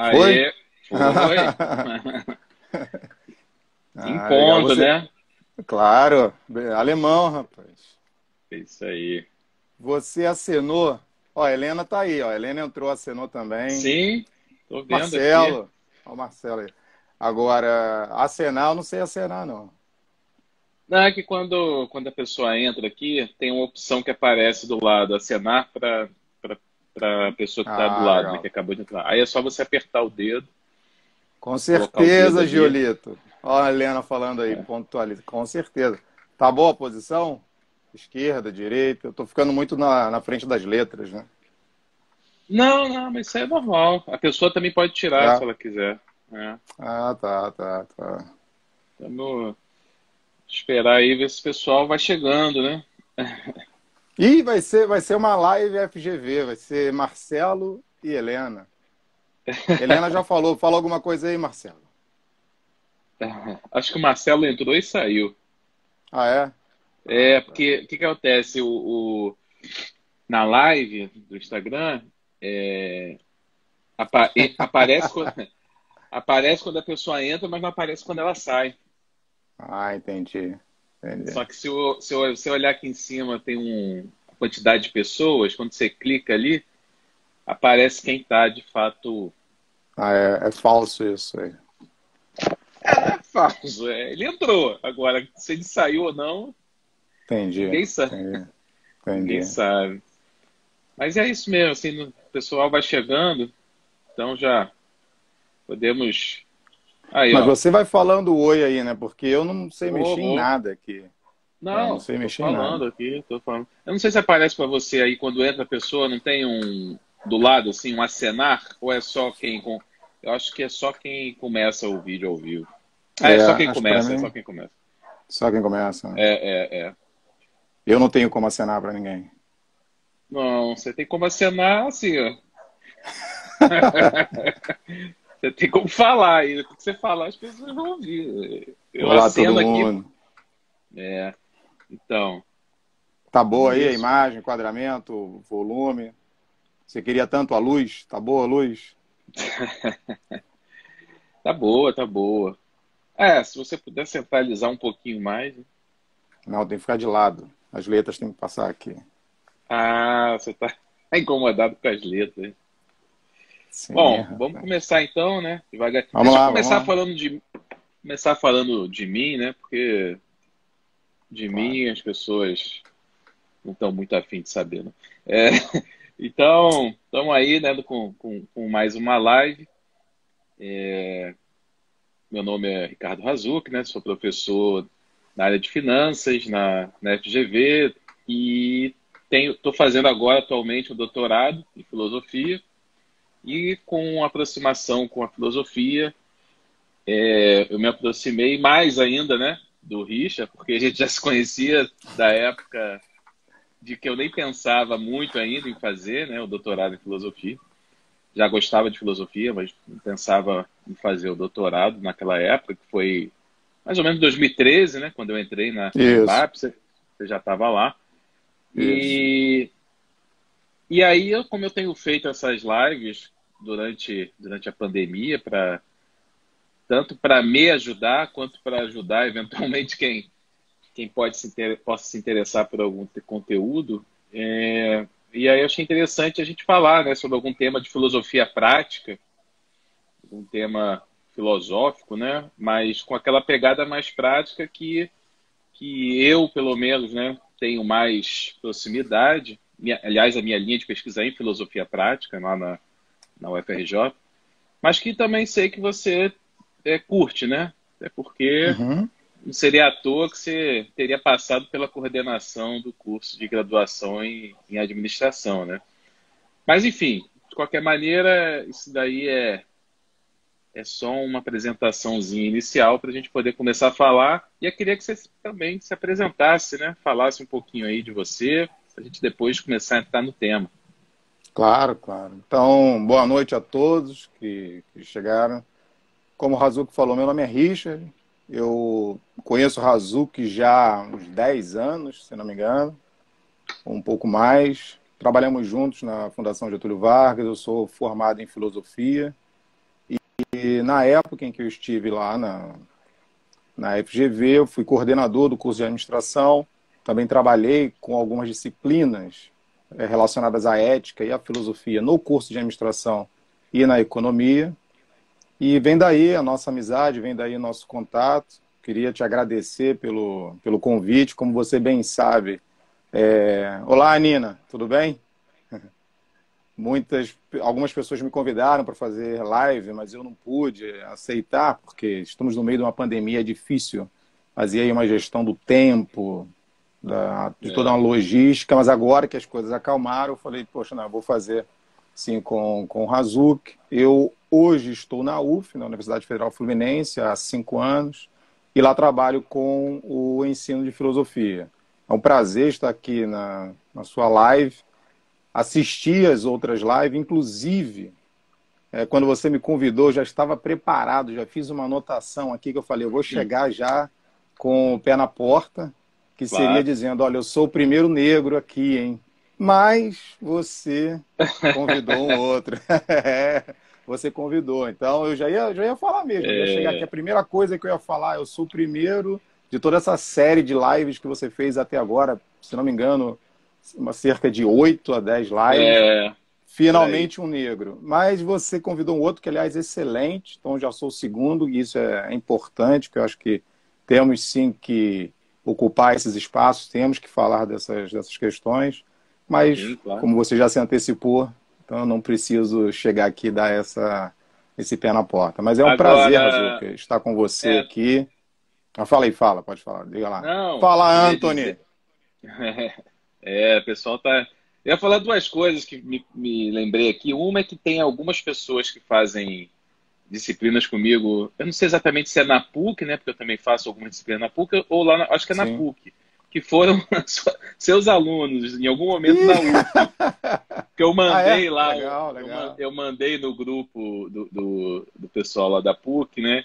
Foi? Aê, foi. Em Ah, legal. ponto, Você, né? claro, alemão, rapaz. É isso aí. Você acenou. Ó, a Helena tá aí, ó. A Helena entrou, acenou também. Sim, tô vendo aqui. Marcelo. Ó, o Marcelo aí. Agora, acenar, eu não sei acenar, não. Não, é que quando a pessoa entra aqui, tem uma opção que aparece do lado, acenar para a pessoa que está do Ah, lado, né, que legal. acabou de entrar. Aí é só você apertar o dedo, Com colocar o dedo certeza, ali. Giolito. Ó, a Helena falando aí, pontualiza. Com certeza. Tá boa a posição? Esquerda, direita. Eu tô ficando muito na frente das letras, né? Não, não, mas isso aí é normal. A pessoa também pode tirar se É. ela quiser. É. Ah, tá, tá, tá. Vamos esperar aí ver se o pessoal vai chegando, né? E vai ser uma live FGV, vai ser Marcelo e Helena. Helena já falou alguma coisa aí, Marcelo? Acho que o Marcelo entrou e saiu. Ah, é? Ah, É, tá. porque o que acontece? Na live do Instagram, aparece, aparece quando a pessoa entra, mas não aparece quando ela sai. Ah, entendi. Só Entendi. que se eu olhar aqui em cima, tem a quantidade de pessoas, quando você clica ali, aparece quem está de fato. Ah, é falso isso aí. É falso, ele entrou. Agora, se ele saiu ou não, Entendi, ninguém sabe. entendi, Ninguém entendi. sabe. Mas é isso mesmo, assim, o pessoal vai chegando, então já podemos. Aí, Mas ó. você vai falando oi aí, né? Porque eu não sei Vou, mexer em vou. nada aqui. Eu não Não, sei tô mexer em falando nada. aqui, tô falando. Eu não sei se aparece para você aí quando entra a pessoa, não tem do lado assim um acenar ou é só eu acho que é só quem começa o vídeo ao vivo. Ah, é É, só quem acho que pra começa, é só mim, quem começa. só quem começa, né? É. Eu não tenho como acenar pra ninguém. Não, você tem como acenar assim, ó. Você tem como falar aí, o que você falar as pessoas vão ouvir. Eu Olá, todo aceno aqui, mundo. então, Tá é boa aí a isso. imagem, enquadramento, volume? Você queria tanto a luz? Tá boa a luz? Tá boa, tá boa. É, se você puder centralizar um pouquinho mais, né? Não, tem que ficar de lado. As letras têm que passar aqui. Ah, você está incomodado com as letras. Sim, Bom, vamos rapaz. começar então, né? Devagar. Vamos Deixa eu lá, vamos lá. começar falando de mim, né? Porque de Claro. mim as pessoas não estão muito afim de saber, né? É, então, estamos aí, né, com mais uma live. Meu nome é Ricardo Razuc, né? Sou professor na área de finanças na FGV e estou fazendo agora atualmente um doutorado em filosofia. E com aproximação com a filosofia, eu me aproximei mais ainda, né, do Richa, porque a gente já se conhecia da época de que eu nem pensava muito ainda em fazer, né, o doutorado em filosofia. Já gostava de filosofia, mas não pensava em fazer o doutorado naquela época, que foi mais ou menos 2013, né, quando eu entrei na Isso, Embrapa, você já estava lá. isso. E, e aí, como eu tenho feito essas lives durante a pandemia para tanto para me ajudar quanto para ajudar eventualmente quem possa se interessar por algum conteúdo. E aí eu achei interessante a gente falar, né, sobre algum tema de filosofia prática, um tema filosófico, né, mas com aquela pegada mais prática que eu, pelo menos, né, tenho mais proximidade. Aliás, a minha linha de pesquisa é em filosofia prática, lá na UFRJ, mas que também sei que você curte, né? É porque Uhum. não seria à toa que você teria passado pela coordenação do curso de graduação em administração, né? Mas, enfim, de qualquer maneira, isso daí é só uma apresentaçãozinha inicial para a gente poder começar a falar. E eu queria que você também se apresentasse, né? Falasse um pouquinho aí de você, para a gente depois começar a entrar no tema. Claro, claro. Então, boa noite a todos que chegaram. Como o Razuki falou, meu nome é Richard. Eu conheço o Razuki já há uns 10 anos, se não me engano, ou um pouco mais. Trabalhamos juntos na Fundação Getúlio Vargas. Eu sou formado em filosofia. E na época em que eu estive lá na FGV, eu fui coordenador do curso de administração, também trabalhei com algumas disciplinas relacionadas à ética e à filosofia no curso de administração e na economia. E vem daí a nossa amizade, vem daí o nosso contato. Queria te agradecer pelo convite, como você bem sabe. Olá, Nina, tudo bem? Algumas pessoas me convidaram para fazer live, mas eu não pude aceitar, porque estamos no meio de uma pandemia, é difícil fazer aí uma gestão do tempo, de toda uma logística, mas agora que as coisas acalmaram, eu falei, poxa, não, eu vou fazer sim com o Razuk. Eu hoje estou na UF, na Universidade Federal Fluminense, há 5 anos, e lá trabalho com o ensino de filosofia. É um prazer estar aqui na sua live, assistir as outras lives, inclusive, quando você me convidou, já estava preparado, já fiz uma anotação aqui que eu falei, eu vou chegar já com o pé na porta, que seria dizendo, olha, eu sou o primeiro negro aqui, hein? Mas você convidou um outro. Você convidou. Então, eu já ia falar mesmo. Eu ia chegar aqui, a primeira coisa que eu ia falar, eu sou o primeiro de toda essa série de lives que você fez até agora, se não me engano, cerca de 8 a 10 lives. Finalmente um negro. Mas você convidou um outro, que, aliás, é excelente. Então, já sou o segundo, e isso é importante, porque eu acho que temos, sim, que ocupar esses espaços, temos que falar dessas questões. Mas, sim, claro, como você já se antecipou, então eu não preciso chegar aqui e dar esse pé na porta. Mas é um prazer, Razuk, estar com você aqui. Fala aí, pode falar, diga lá. Não, fala, Anthony! O pessoal tá... Eu ia falar duas coisas que me lembrei aqui. Uma é que tem algumas pessoas que fazem disciplinas comigo. Eu não sei exatamente se é na PUC, né? Porque eu também faço alguma disciplina na PUC, ou lá, acho que é na PUC, que foram seus alunos em algum momento da UF. Que eu mandei lá, legal. Eu mandei no grupo do pessoal lá da PUC, né?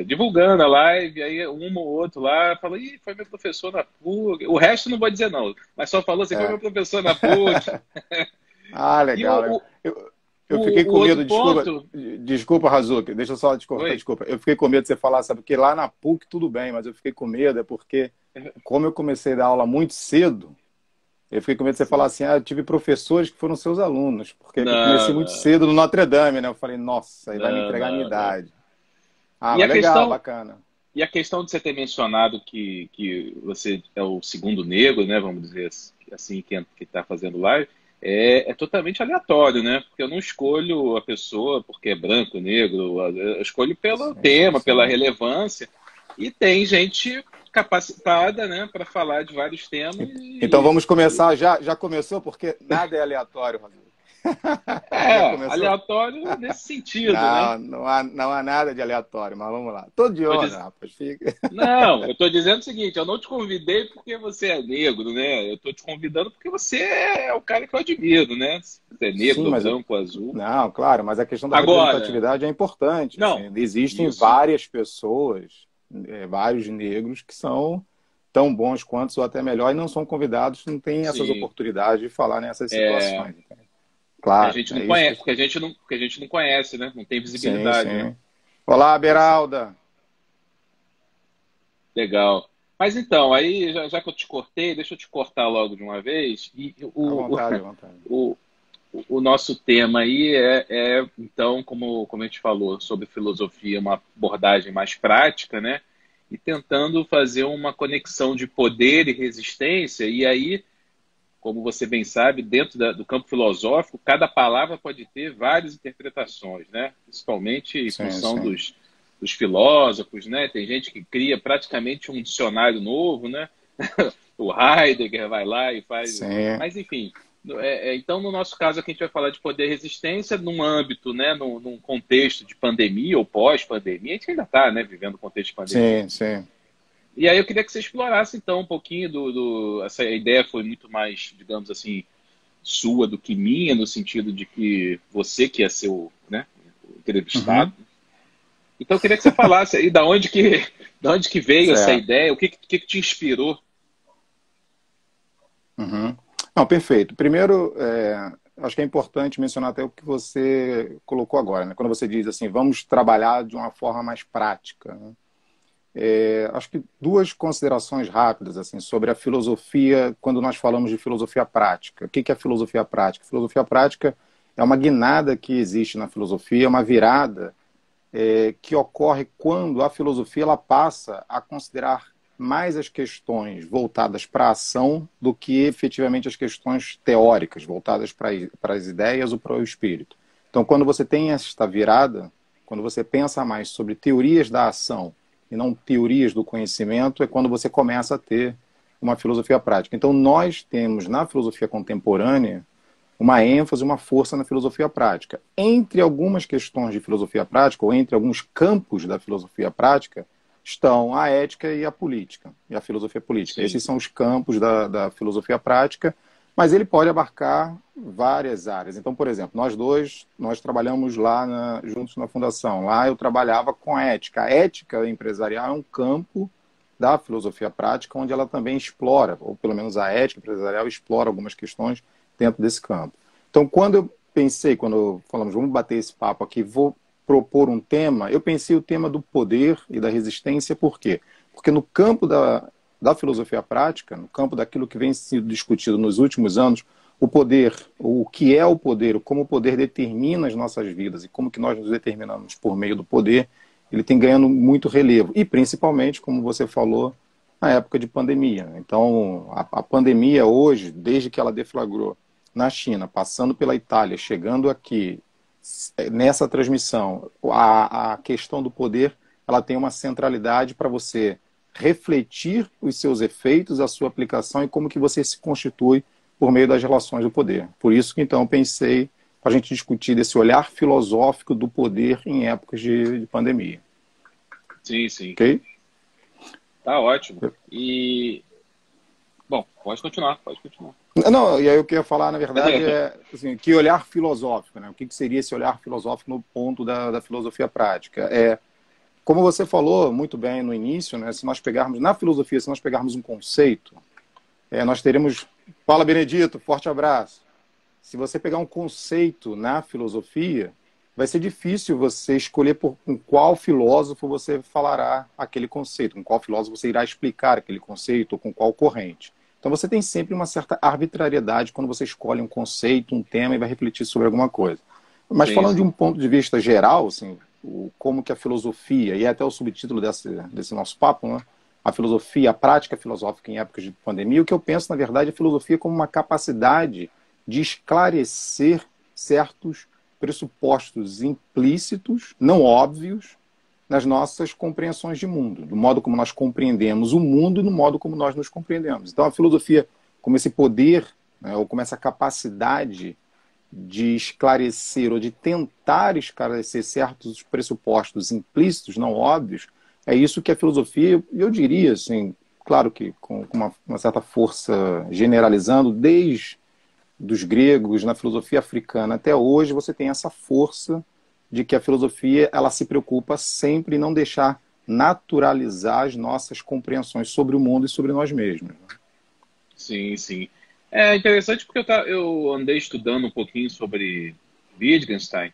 Divulgando a live, aí um ou outro lá falou, foi meu professor na PUC. O resto não vou dizer não, mas só falou assim, foi meu professor na PUC. Legal. Eu fiquei com medo, desculpa, Razuk, deixa eu só te cortar, desculpa. Eu fiquei com medo de você falar, sabe, porque lá na PUC tudo bem, mas eu fiquei com medo, porque como eu comecei a dar aula muito cedo, eu fiquei com medo de você falar assim, eu tive professores que foram seus alunos, porque eu comecei muito cedo no Notre Dame, né? Eu falei, nossa, aí vai me entregar a minha idade. Mas legal, bacana. E a questão de você ter mencionado que você é o segundo negro, né, vamos dizer assim, que está fazendo live, é totalmente aleatório, né? Porque eu não escolho a pessoa porque é branco, negro, eu escolho pelo tema, pela relevância. E tem gente capacitada, né, para falar de vários temas. Então vamos começar, já começou, porque nada é aleatório, Rodrigo. Aleatório nesse sentido, né? Não há nada de aleatório, mas vamos lá. Tô de olho, rapaz. Fica. Não, eu tô dizendo o seguinte, eu não te convidei porque você é negro, né? Eu tô te convidando porque você é o cara que eu admiro, né? Você é negro, branco, azul. Não, claro, mas a questão da representatividade é importante. Não, assim, existem várias pessoas, vários negros que são tão bons quanto ou até melhor e não são convidados, não têm essas oportunidades de falar nessas situações. Claro, a gente não conhece, porque a gente não conhece, né? Não tem visibilidade. Sim. Né? Olá, Beralda. Legal. Mas então, aí, já que eu te cortei, deixa eu te cortar logo de uma vez. À vontade. O nosso tema aí então, como a gente falou, sobre filosofia, uma abordagem mais prática, né? E tentando fazer uma conexão de poder e resistência, e aí, como você bem sabe, dentro do campo filosófico, cada palavra pode ter várias interpretações, né? Principalmente em função dos filósofos, né? Tem gente que cria praticamente um dicionário novo, né? O Heidegger vai lá e faz... Sim. Mas, enfim, então, no nosso caso aqui, a gente vai falar de poder e resistência num âmbito, né? Num contexto de pandemia ou pós-pandemia. A gente ainda está, né? Vivendo o contexto de pandemia. Sim. E aí eu queria que você explorasse, então, um pouquinho essa ideia foi muito mais, digamos assim, sua do que minha, no sentido de que você que é seu, né, o entrevistado. Então eu queria que você falasse aí da onde que veio essa ideia, o que te inspirou. Não, perfeito. Primeiro, acho que é importante mencionar até o que você colocou agora, né? Quando você diz assim, vamos trabalhar de uma forma mais prática, né? Acho que duas considerações rápidas assim sobre a filosofia, quando nós falamos de filosofia prática. O que é a filosofia prática? A filosofia prática é uma guinada que existe na filosofia, uma virada que ocorre quando a filosofia ela passa a considerar mais as questões voltadas para a ação do que efetivamente as questões teóricas, voltadas para as ideias ou para o espírito. Então, quando você tem esta virada, quando você pensa mais sobre teorias da ação e não teorias do conhecimento, é quando você começa a ter uma filosofia prática. Então, nós temos na filosofia contemporânea uma ênfase, uma força na filosofia prática. Entre algumas questões de filosofia prática, ou entre alguns campos da filosofia prática, estão a ética e a política, e a filosofia política. Sim. Esses são os campos da filosofia prática, mas ele pode abarcar várias áreas. Então, por exemplo, nós dois, nós trabalhamos lá juntos na fundação. Lá eu trabalhava com a ética. A ética empresarial é um campo da filosofia prática, onde ela também explora, ou pelo menos a ética empresarial explora algumas questões dentro desse campo. Então, quando eu pensei, quando falamos, vamos bater esse papo aqui, vou propor um tema, eu pensei o tema do poder e da resistência, por quê? Porque no campo da filosofia prática, no campo daquilo que vem sendo discutido nos últimos anos, o poder, o que é o poder, como o poder determina as nossas vidas e como que nós nos determinamos por meio do poder, ele tem ganhando muito relevo. E principalmente, como você falou, na época de pandemia. Então, a pandemia hoje, desde que ela deflagrou na China, passando pela Itália, chegando aqui, nessa transmissão, a questão do poder, ela tem uma centralidade para você refletir os seus efeitos, a sua aplicação e como que você se constitui por meio das relações do poder. Por isso que, então, eu pensei para a gente discutir desse olhar filosófico do poder em épocas de pandemia. Sim, sim. Ok? Tá ótimo. E, bom, pode continuar, pode continuar. Não, e aí eu queria falar, na verdade, assim, que olhar filosófico, né? O que seria esse olhar filosófico no ponto da filosofia prática? Como você falou muito bem no início, né? Se nós pegarmos, na filosofia, se nós pegarmos um conceito, nós teremos... Fala, Benedito, forte abraço. Se você pegar um conceito na filosofia, vai ser difícil você escolher com qual filósofo você falará aquele conceito, com qual filósofo você irá explicar aquele conceito, ou com qual corrente. Então você tem sempre uma certa arbitrariedade quando você escolhe um conceito, um tema e vai refletir sobre alguma coisa. Mas falando de um ponto de vista geral, assim, como que a filosofia, e é até o subtítulo desse nosso papo, né? A filosofia, a prática filosófica em épocas de pandemia, o que eu penso, na verdade, é a filosofia como uma capacidade de esclarecer certos pressupostos implícitos, não óbvios, nas nossas compreensões de mundo, do modo como nós compreendemos o mundo e no modo como nós nos compreendemos. Então, a filosofia, como esse poder, né, ou como essa capacidade de esclarecer ou de tentar esclarecer certos pressupostos implícitos, não óbvios, é isso que a filosofia, eu diria, assim, claro que com uma certa força generalizando, desde dos gregos, na filosofia africana até hoje, você tem essa força de que a filosofia ela se preocupa sempre em não deixar naturalizar as nossas compreensões sobre o mundo e sobre nós mesmos. Sim, sim. É interessante porque eu andei estudando um pouquinho sobre Wittgenstein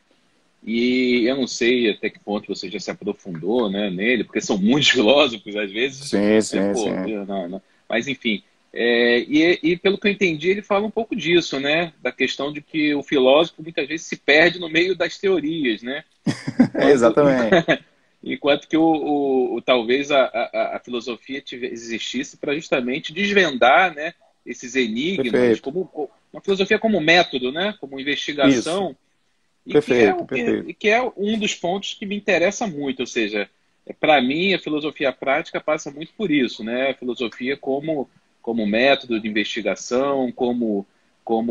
e eu não sei até que ponto você já se aprofundou, né, nele, porque são muitos filósofos às vezes, Sim, né, sim, pô, sim. não. Mas enfim, e pelo que eu entendi, ele fala um pouco disso, né, da questão de que o filósofo muitas vezes se perde no meio das teorias, né, enquanto, Exatamente. enquanto que talvez a filosofia existisse para justamente desvendar, né, esses enigmas, Perfeito. como uma filosofia como método, né, como Isso. investigação, e que é Perfeito, perfeito. um dos pontos que me interessa muito, ou seja, para mim a filosofia prática passa muito por isso, né, a filosofia como método de investigação, como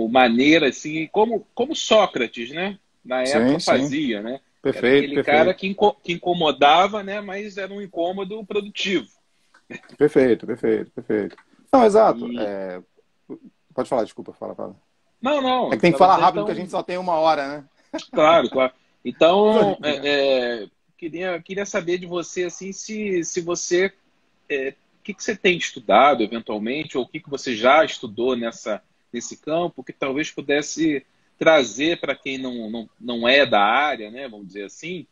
maneira assim, como Sócrates, né, na época Sim, sim. fazia, né, era Perfeito, aquele cara perfeito. que incomodava, né, mas era um incômodo produtivo. Perfeito, perfeito, perfeito. Não, exato. E Pode falar, desculpa, fala. É não, que tem que estava falar dizendo rápido porque a então. gente só tem uma hora, né? Claro, claro. Tô Então, brincando. queria saber de você, assim, se você, o que você tem estudado, eventualmente, ou o que você já estudou nesse campo, que talvez pudesse trazer para quem não é da área, né, vamos dizer assim,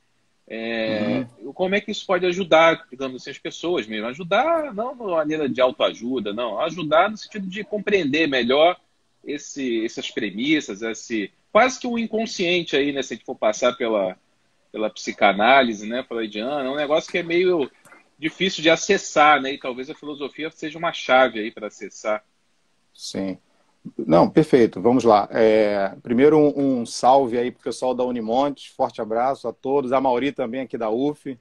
Uhum. como é que isso pode ajudar, digamos assim, as pessoas mesmo? Ajudar não de uma maneira de autoajuda, não. Ajudar no sentido de compreender melhor essas premissas, quase que um inconsciente aí, né? Se a gente for passar pela psicanálise, né, freudiana, é um negócio que é meio difícil de acessar, né? E talvez a filosofia seja uma chave aí para acessar. Sim. Não, perfeito. Vamos lá. Primeiro, um salve aí para o pessoal da Unimontes. Forte abraço a todos. A Mauri também aqui da UF.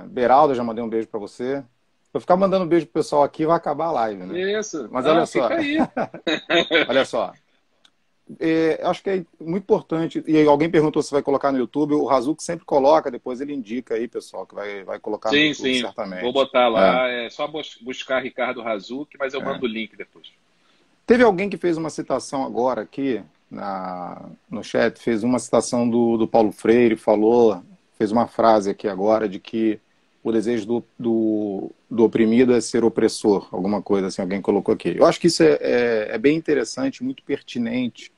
Beraldo, já mandei um beijo para você. Se eu ficar mandando beijo pro pessoal aqui, vai acabar a live, né? Isso. Mas olha Não, só, fica aí. olha só. Acho que é muito importante. E alguém perguntou se vai colocar no YouTube. O Razuki sempre coloca, depois ele indica aí, pessoal, que vai colocar no Sim, YouTube, sim. Vou certamente. botar lá. É só buscar Ricardo Razuki, mas eu É. mando o link depois. Teve alguém que fez uma citação agora aqui no chat, fez uma citação do Paulo Freire, fez uma frase aqui agora de que o desejo do oprimido é ser opressor, alguma coisa assim, alguém colocou aqui. Eu acho que isso é bem interessante, muito pertinente,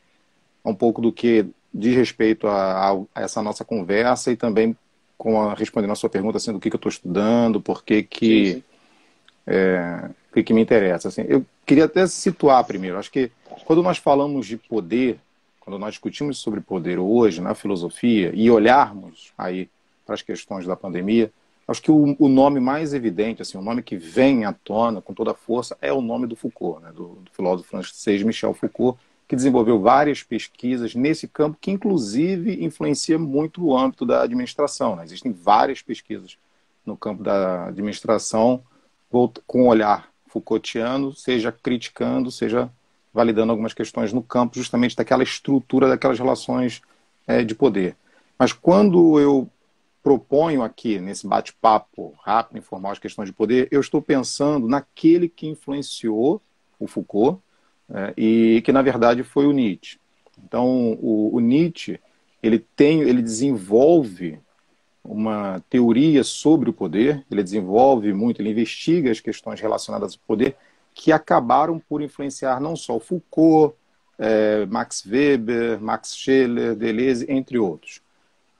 um pouco do que diz respeito a essa nossa conversa e também respondendo a sua pergunta, assim, do que eu estou estudando, por que Sim, que sim. o que me interessa. Assim, eu queria até situar primeiro. Acho que quando nós falamos de poder, quando nós discutimos sobre poder hoje na filosofia e olharmos aí para as questões da pandemia, acho que o nome mais evidente, assim, o nome que vem à tona com toda a força é o nome do Foucault, né, do filósofo francês Michel Foucault, que desenvolveu várias pesquisas nesse campo, que inclusive influencia muito o âmbito da administração. Né? Existem várias pesquisas no campo da administração com um olhar Foucaultiano, seja criticando, seja validando algumas questões no campo justamente daquela estrutura, daquelas relações de poder. Mas quando eu proponho aqui, nesse bate-papo rápido, informal, as questões de poder, eu estou pensando naquele que influenciou o Foucault e que, na verdade, foi o Nietzsche. Então, o Nietzsche, ele desenvolve uma teoria sobre o poder, ele desenvolve muito, ele investiga as questões relacionadas ao poder que acabaram por influenciar não só Foucault, Max Weber, Max Scheler, Deleuze, entre outros.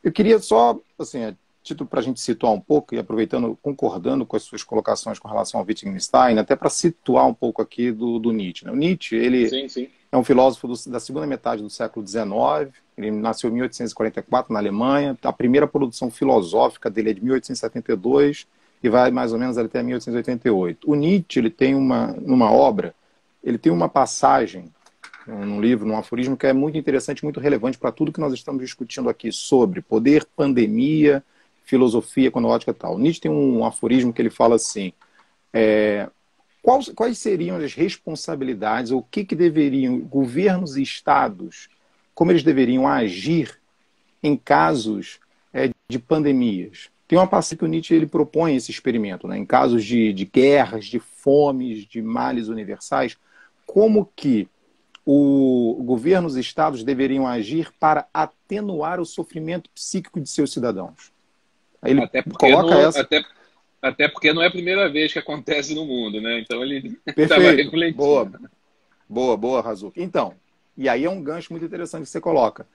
Eu queria só, assim, a título para a gente situar um pouco, e aproveitando, concordando com as suas colocações com relação ao Wittgenstein, até para situar um pouco aqui do Nietzsche. Né? O Nietzsche, ele Sim, sim. é um filósofo da segunda metade do século XIX, ele nasceu em 1844 na Alemanha, a primeira produção filosófica dele é de 1872 e vai mais ou menos até 1888. O Nietzsche, ele tem numa obra, ele tem uma passagem num livro, num aforismo, que é muito interessante, muito relevante para tudo que nós estamos discutindo aqui sobre poder, pandemia, filosofia, económica e tal. O Nietzsche tem um aforismo que ele fala assim, quais seriam as responsabilidades, ou o que deveriam governos e estados, como eles deveriam agir em casos de pandemias? Tem uma passagem que o Nietzsche ele propõe esse experimento, né? Em casos de guerras, de fomes, de males universais, como que governos e estados deveriam agir para atenuar o sofrimento psíquico de seus cidadãos. Aí ele Até porque, coloca essa. até porque não é a primeira vez que acontece no mundo, né? Então ele estava Perfeito. Boa, refletindo. boa, boa, Razuki. Então, e aí é um gancho muito interessante que você coloca.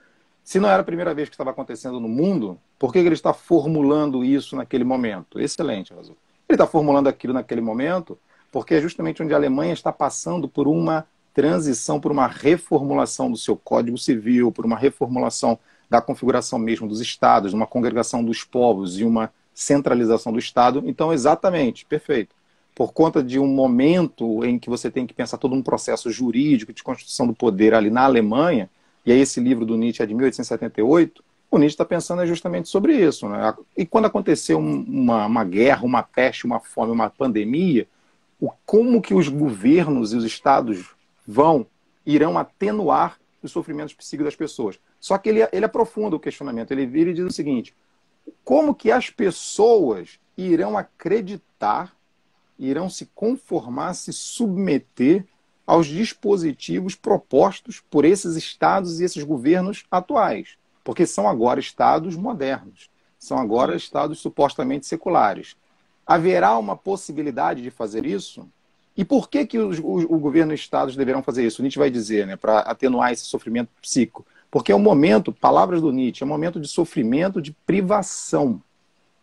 Se não era a primeira vez que estava acontecendo no mundo, por que ele está formulando isso naquele momento? Excelente, Razuki. Ele está formulando aquilo naquele momento porque é justamente onde a Alemanha está passando por uma transição, por uma reformulação do seu Código Civil, por uma reformulação da configuração mesmo dos estados, uma congregação dos povos e uma centralização do Estado. Então, exatamente, perfeito. Por conta de um momento em que você tem que pensar todo um processo jurídico de construção do poder ali na Alemanha, e aí esse livro do Nietzsche é de 1878, o Nietzsche está pensando justamente sobre isso. Né? E quando aconteceu uma guerra, uma peste, uma fome, uma pandemia, como que os governos e os estados irão atenuar os sofrimentos psíquicos das pessoas? Só que ele aprofunda o questionamento, ele vira e diz o seguinte, como que as pessoas irão acreditar, irão se conformar, se submeter aos dispositivos propostos por esses estados e esses governos atuais? Porque são agora estados modernos, são agora Isso. estados supostamente seculares. Haverá uma possibilidade de fazer isso? E por que o governo e os estados deverão fazer isso? O Nietzsche vai dizer, né, para atenuar esse sofrimento psíquico. Porque é um momento, palavras do Nietzsche, é um momento de sofrimento, de privação,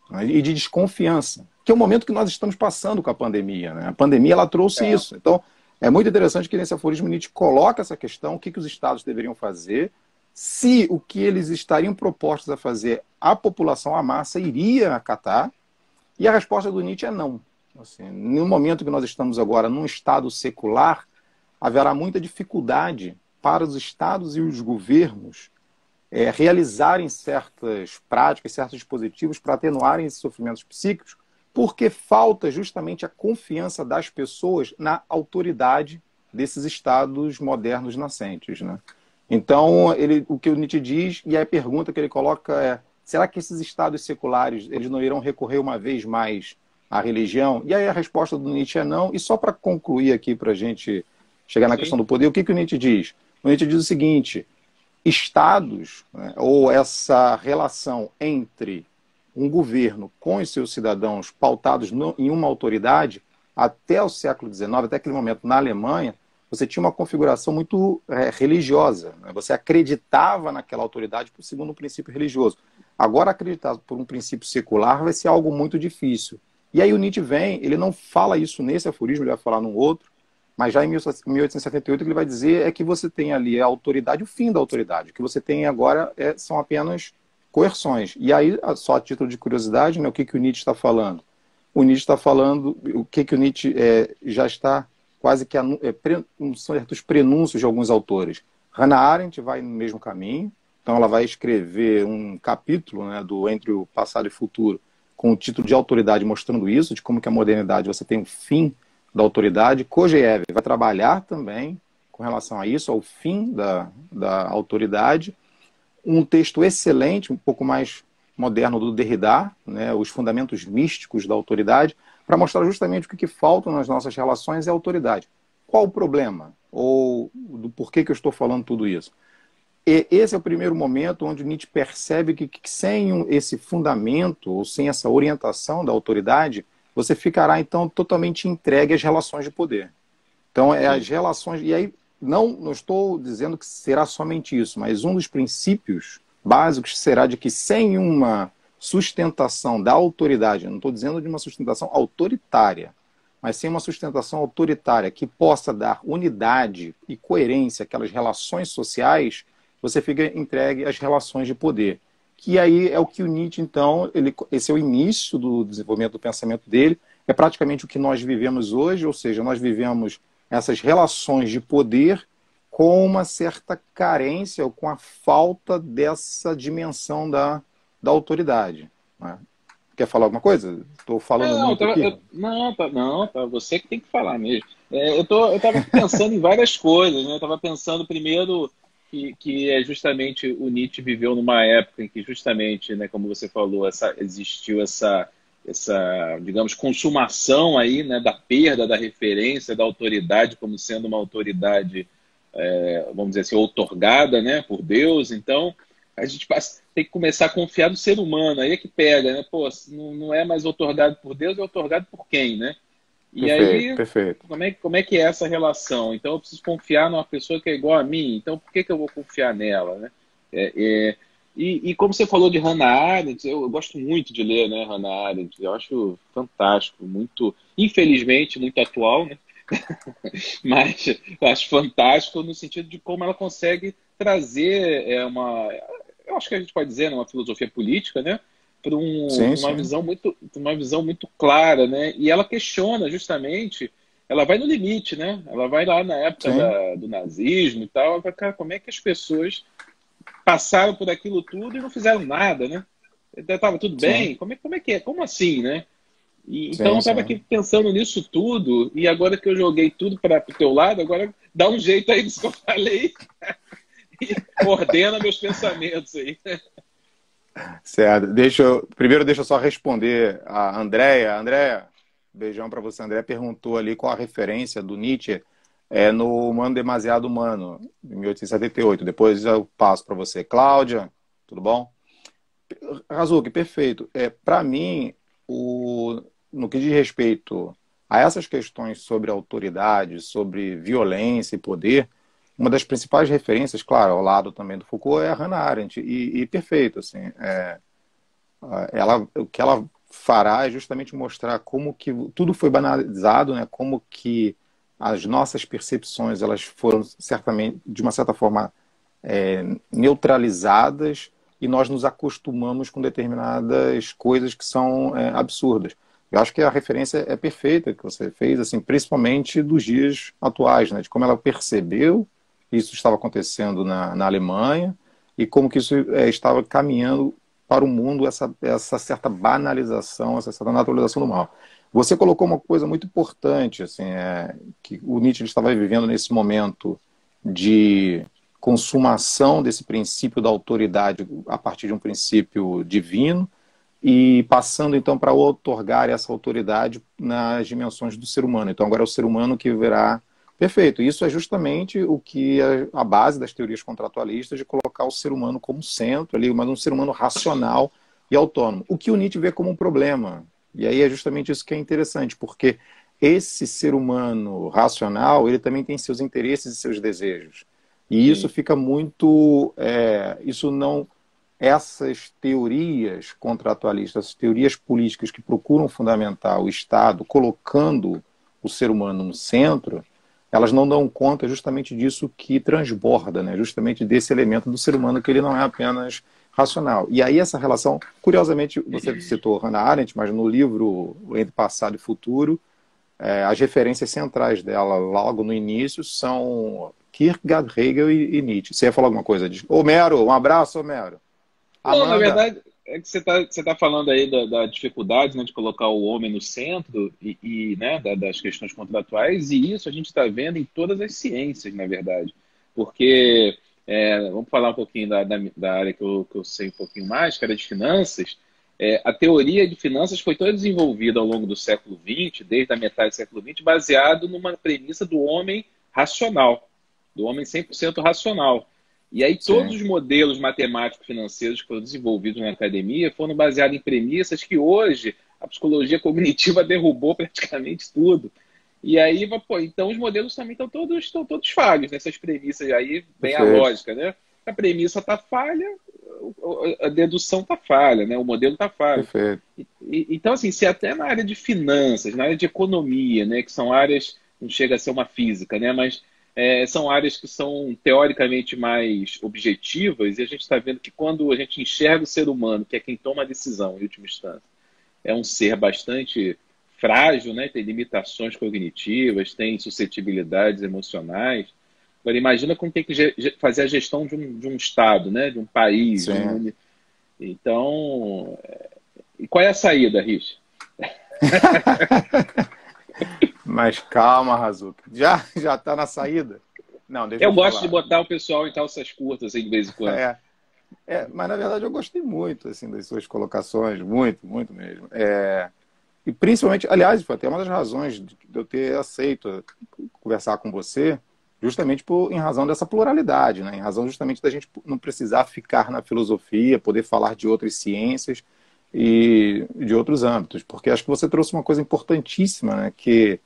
né, e de desconfiança, que é o momento que nós estamos passando com a pandemia. Né? A pandemia ela trouxe É, isso. Então, é muito interessante que nesse aforismo Nietzsche coloca essa questão, o que os estados deveriam fazer, se o que eles estariam propostos a fazer, a população, a massa, iria acatar, e a resposta do Nietzsche é não. Assim, no momento que nós estamos agora num estado secular, haverá muita dificuldade para os estados e os governos realizarem certas práticas, certos dispositivos para atenuarem esses sofrimentos psíquicos, porque falta justamente a confiança das pessoas na autoridade desses estados modernos nascentes. Né? Então, o que o Nietzsche diz, e a pergunta que ele coloca é: será que esses estados seculares eles não irão recorrer uma vez mais à religião? E aí a resposta do Nietzsche é não. E só para concluir aqui, para a gente chegar na questão sim, do poder, o que o Nietzsche diz? O Nietzsche diz o seguinte: estados, né, ou essa relação entre um governo com os seus cidadãos pautados em uma autoridade, até o século XIX, até aquele momento na Alemanha, você tinha uma configuração muito religiosa. Né? Você acreditava naquela autoridade segundo um princípio religioso. Agora, acreditar por um princípio secular vai ser algo muito difícil. E aí o Nietzsche vem, ele não fala isso nesse aforismo, ele vai falar num outro, mas já em 1878 o que ele vai dizer é que você tem ali a autoridade, o fim da autoridade. O que você tem agora são apenas coerções. E aí, só a título de curiosidade, né, o que o Nietzsche está falando? O Nietzsche está falando, o que o Nietzsche já está quase que certos prenúncios de alguns autores. Hannah Arendt vai no mesmo caminho, então ela vai escrever um capítulo, né, do Entre o Passado e o Futuro, com o título de Autoridade, mostrando isso, de como que a modernidade você tem o fim da autoridade. Kojève vai trabalhar também com relação a isso, ao fim da autoridade. Um texto excelente, um pouco mais moderno, do Derrida, né, Os Fundamentos Místicos da Autoridade, para mostrar justamente o que falta nas nossas relações é a autoridade. Qual o problema? Ou do porquê que eu estou falando tudo isso? E esse é o primeiro momento onde Nietzsche percebe que sem esse fundamento, ou sem essa orientação da autoridade, você ficará, então, totalmente entregue às relações de poder. Então, as sim. relações... E aí, não estou dizendo que será somente isso, mas um dos princípios básicos será de que sem uma sustentação da autoridade, eu não estou dizendo de uma sustentação autoritária, mas sem uma sustentação autoritária que possa dar unidade e coerência àquelas relações sociais, você fica entregue às relações de poder. Que aí é o que o Nietzsche, então, esse é o início do desenvolvimento do pensamento dele, é praticamente o que nós vivemos hoje, ou seja, nós vivemos essas relações de poder com uma certa carência ou com a falta dessa dimensão da autoridade. Né? Quer falar alguma coisa? Estou falando Não, muito aqui? não, tá, você que tem que falar mesmo. Eu estava pensando em várias coisas, né? Eu estava pensando primeiro que é justamente o Nietzsche viveu numa época em que justamente, né, como você falou, existiu digamos, consumação aí, né, da perda da referência da autoridade como sendo uma autoridade, vamos dizer assim, outorgada, né, por Deus. Então, a gente tem que começar a confiar no ser humano, aí é que pega, né? Pô, não é mais outorgado por Deus, é outorgado por quem, né? E Perfeito, aí, perfeito. como é que é essa relação? Então, eu preciso confiar numa pessoa que é igual a mim, então por que eu vou confiar nela, né? É, é, e como você falou de Hannah Arendt, eu gosto muito de ler, né, Hannah Arendt, eu acho fantástico, muito, infelizmente, muito atual, né? Mas eu acho fantástico no sentido de como ela consegue trazer eu acho que a gente pode dizer, né, uma filosofia política, né, para Sim, sim. uma visão muito clara, né? E ela questiona justamente, ela vai no limite, né? Ela vai lá na época Sim, do nazismo e tal, ela fala, cara, como é que as pessoas passaram por aquilo tudo e não fizeram nada, né? Estava tudo sim, bem? Como é que é? Como assim, né? Então eu sim, estava aqui sim. pensando nisso tudo, e agora que eu joguei tudo para o teu lado, agora dá um jeito aí disso que eu falei e ordena meus pensamentos aí. Certo. Primeiro deixa eu só responder a Andréia. Andréia, beijão para você. A Andréia perguntou ali qual a referência do Nietzsche no Humano Demasiado Humano, de 1878. Depois eu passo para você. Cláudia, tudo bom? Razuki, perfeito. Para mim, no que diz respeito a essas questões sobre autoridade, sobre violência e poder, uma das principais referências, claro, ao lado também do Foucault, é a Hannah Arendt, e perfeito, assim, o que ela fará é justamente mostrar como que tudo foi banalizado, né, como que as nossas percepções elas foram certamente, de uma certa forma, neutralizadas e nós nos acostumamos com determinadas coisas que são absurdas. Eu acho que a referência é perfeita que você fez, assim, principalmente dos dias atuais, né, de como ela percebeu que isso estava acontecendo na Alemanha e como que isso estava caminhando para o mundo, essa certa banalização, essa certa naturalização do mal. Você colocou uma coisa muito importante, assim, que o Nietzsche estava vivendo nesse momento de consumação desse princípio da autoridade a partir de um princípio divino e passando então para outorgar essa autoridade nas dimensões do ser humano. Então agora é o ser humano que verá perfeito. Isso é justamente o que é a base das teorias contratualistas de colocar o ser humano como centro ali, mas um ser humano racional e autônomo. O que o Nietzsche vê como um problema. E aí é justamente isso que é interessante, porque esse ser humano racional, ele também tem seus interesses e seus desejos. E isso Sim. fica muito... isso não... Essas teorias contratualistas, essas teorias políticas que procuram fundamentar o Estado, colocando o ser humano no centro, elas não dão conta justamente disso que transborda, né? Justamente desse elemento do ser humano que ele não é apenas racional. E aí essa relação, curiosamente, você citou Hannah Arendt, mas no livro Entre Passado e Futuro, as referências centrais dela logo no início são Kierkegaard, Hegel e Nietzsche. Você ia falar alguma coisa? Homero, um abraço, Homero. Não, na Amanda. verdade, é que você tá falando aí da dificuldade, né, de colocar o homem no centro né, das questões contratuais, e isso a gente está vendo em todas as ciências, na verdade. Porque, vamos falar um pouquinho da área que eu sei um pouquinho mais, que era de finanças. A teoria de finanças foi toda desenvolvida ao longo do século XX, desde a metade do século XX, baseado numa premissa do homem racional, do homem 100% racional. E aí todos Sim, os modelos matemáticos financeiros que foram desenvolvidos na academia foram baseados em premissas que hoje a psicologia cognitiva derrubou praticamente tudo. E aí, pô, então os modelos também estão todos falhos nessas premissas aí, bem a perfeito, lógica, né? A premissa está falha, a dedução está falha, né? O modelo está falho. perfeito. Então, assim, se até na área de finanças, na área de economia, né, que são áreas, não chega a ser uma física, né, mas são áreas que são teoricamente mais objetivas, e a gente está vendo que quando a gente enxerga o ser humano, que é quem toma a decisão em última instância, é um ser bastante frágil, né, tem limitações cognitivas, tem suscetibilidades emocionais. Agora, imagina como tem que fazer a gestão de um Estado, né, de um país, Sim. Então, e qual é a saída, Rich? Mas calma, Razuki. Já está na saída? Não, deixa eu Eu te gosto de falar. botar o pessoal em calças curtas assim, de vez em quando. É, mas na verdade eu gostei muito assim das suas colocações, muito, muito mesmo. E principalmente, aliás, foi até uma das razões de eu ter aceito conversar com você, justamente em razão dessa pluralidade, né? Em razão justamente da gente não precisar ficar na filosofia, poder falar de outras ciências e de outros âmbitos, porque acho que você trouxe uma coisa importantíssima, né? Que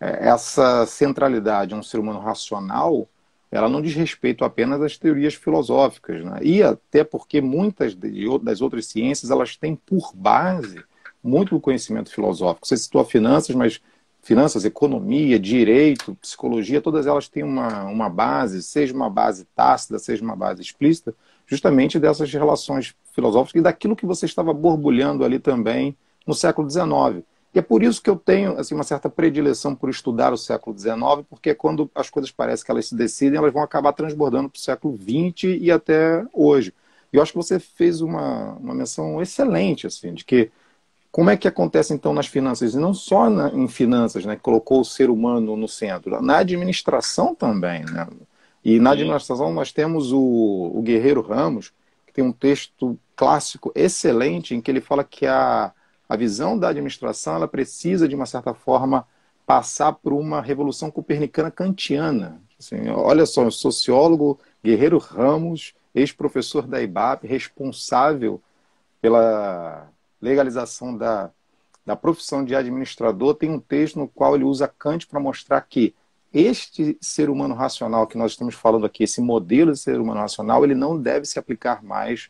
essa centralidade a um ser humano racional, ela não diz respeito apenas às teorias filosóficas, né? E até porque muitas das outras ciências elas têm por base muito do conhecimento filosófico. Você citou finanças, mas finanças, economia, direito, psicologia, todas elas têm uma base, seja uma base tácita, seja uma base explícita, justamente dessas relações filosóficas e daquilo que você estava borbulhando ali também no século XIX. E é por isso que eu tenho assim, uma certa predileção por estudar o século XIX, porque é quando as coisas parecem que elas se decidem, elas vão acabar transbordando para o século XX e até hoje. E eu acho que você fez uma menção excelente, assim, de que como é que acontece então nas finanças, e não só em finanças, né, que colocou o ser humano no centro, na administração também, né? E na Sim, administração nós temos o Guerreiro Ramos, que tem um texto clássico excelente em que ele fala que a visão da administração ela precisa, de uma certa forma, passar por uma revolução copernicana kantiana. Assim, olha só, o sociólogo Guerreiro Ramos, ex-professor da IBAP, responsável pela legalização da profissão de administrador, tem um texto no qual ele usa Kant para mostrar que este ser humano racional que nós estamos falando aqui, esse modelo de ser humano racional, ele não deve se aplicar mais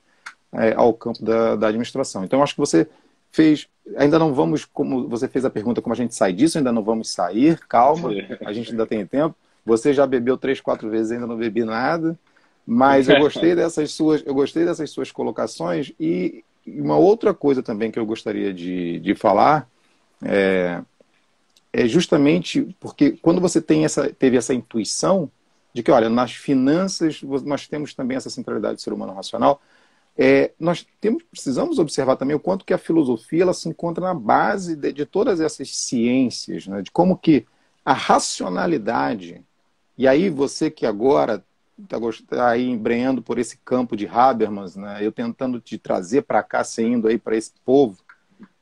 ao campo da administração. Então, acho que você fez, ainda não vamos, como você fez a pergunta, como a gente sai disso, ainda não vamos sair, calma, a gente ainda tem tempo. Você já bebeu 3, 4 vezes, ainda não bebi nada, mas eu gostei dessas suas colocações, e uma outra coisa também que eu gostaria de falar é justamente porque quando você teve essa intuição de que, olha, nas finanças nós temos também essa centralidade do ser humano racional, precisamos observar também o quanto que a filosofia ela se encontra na base de todas essas ciências, né? De como que a racionalidade, e aí você que agora está aí embrenhando por esse campo de Habermas, né? Eu tentando te trazer para cá, você indo aí para esse povo,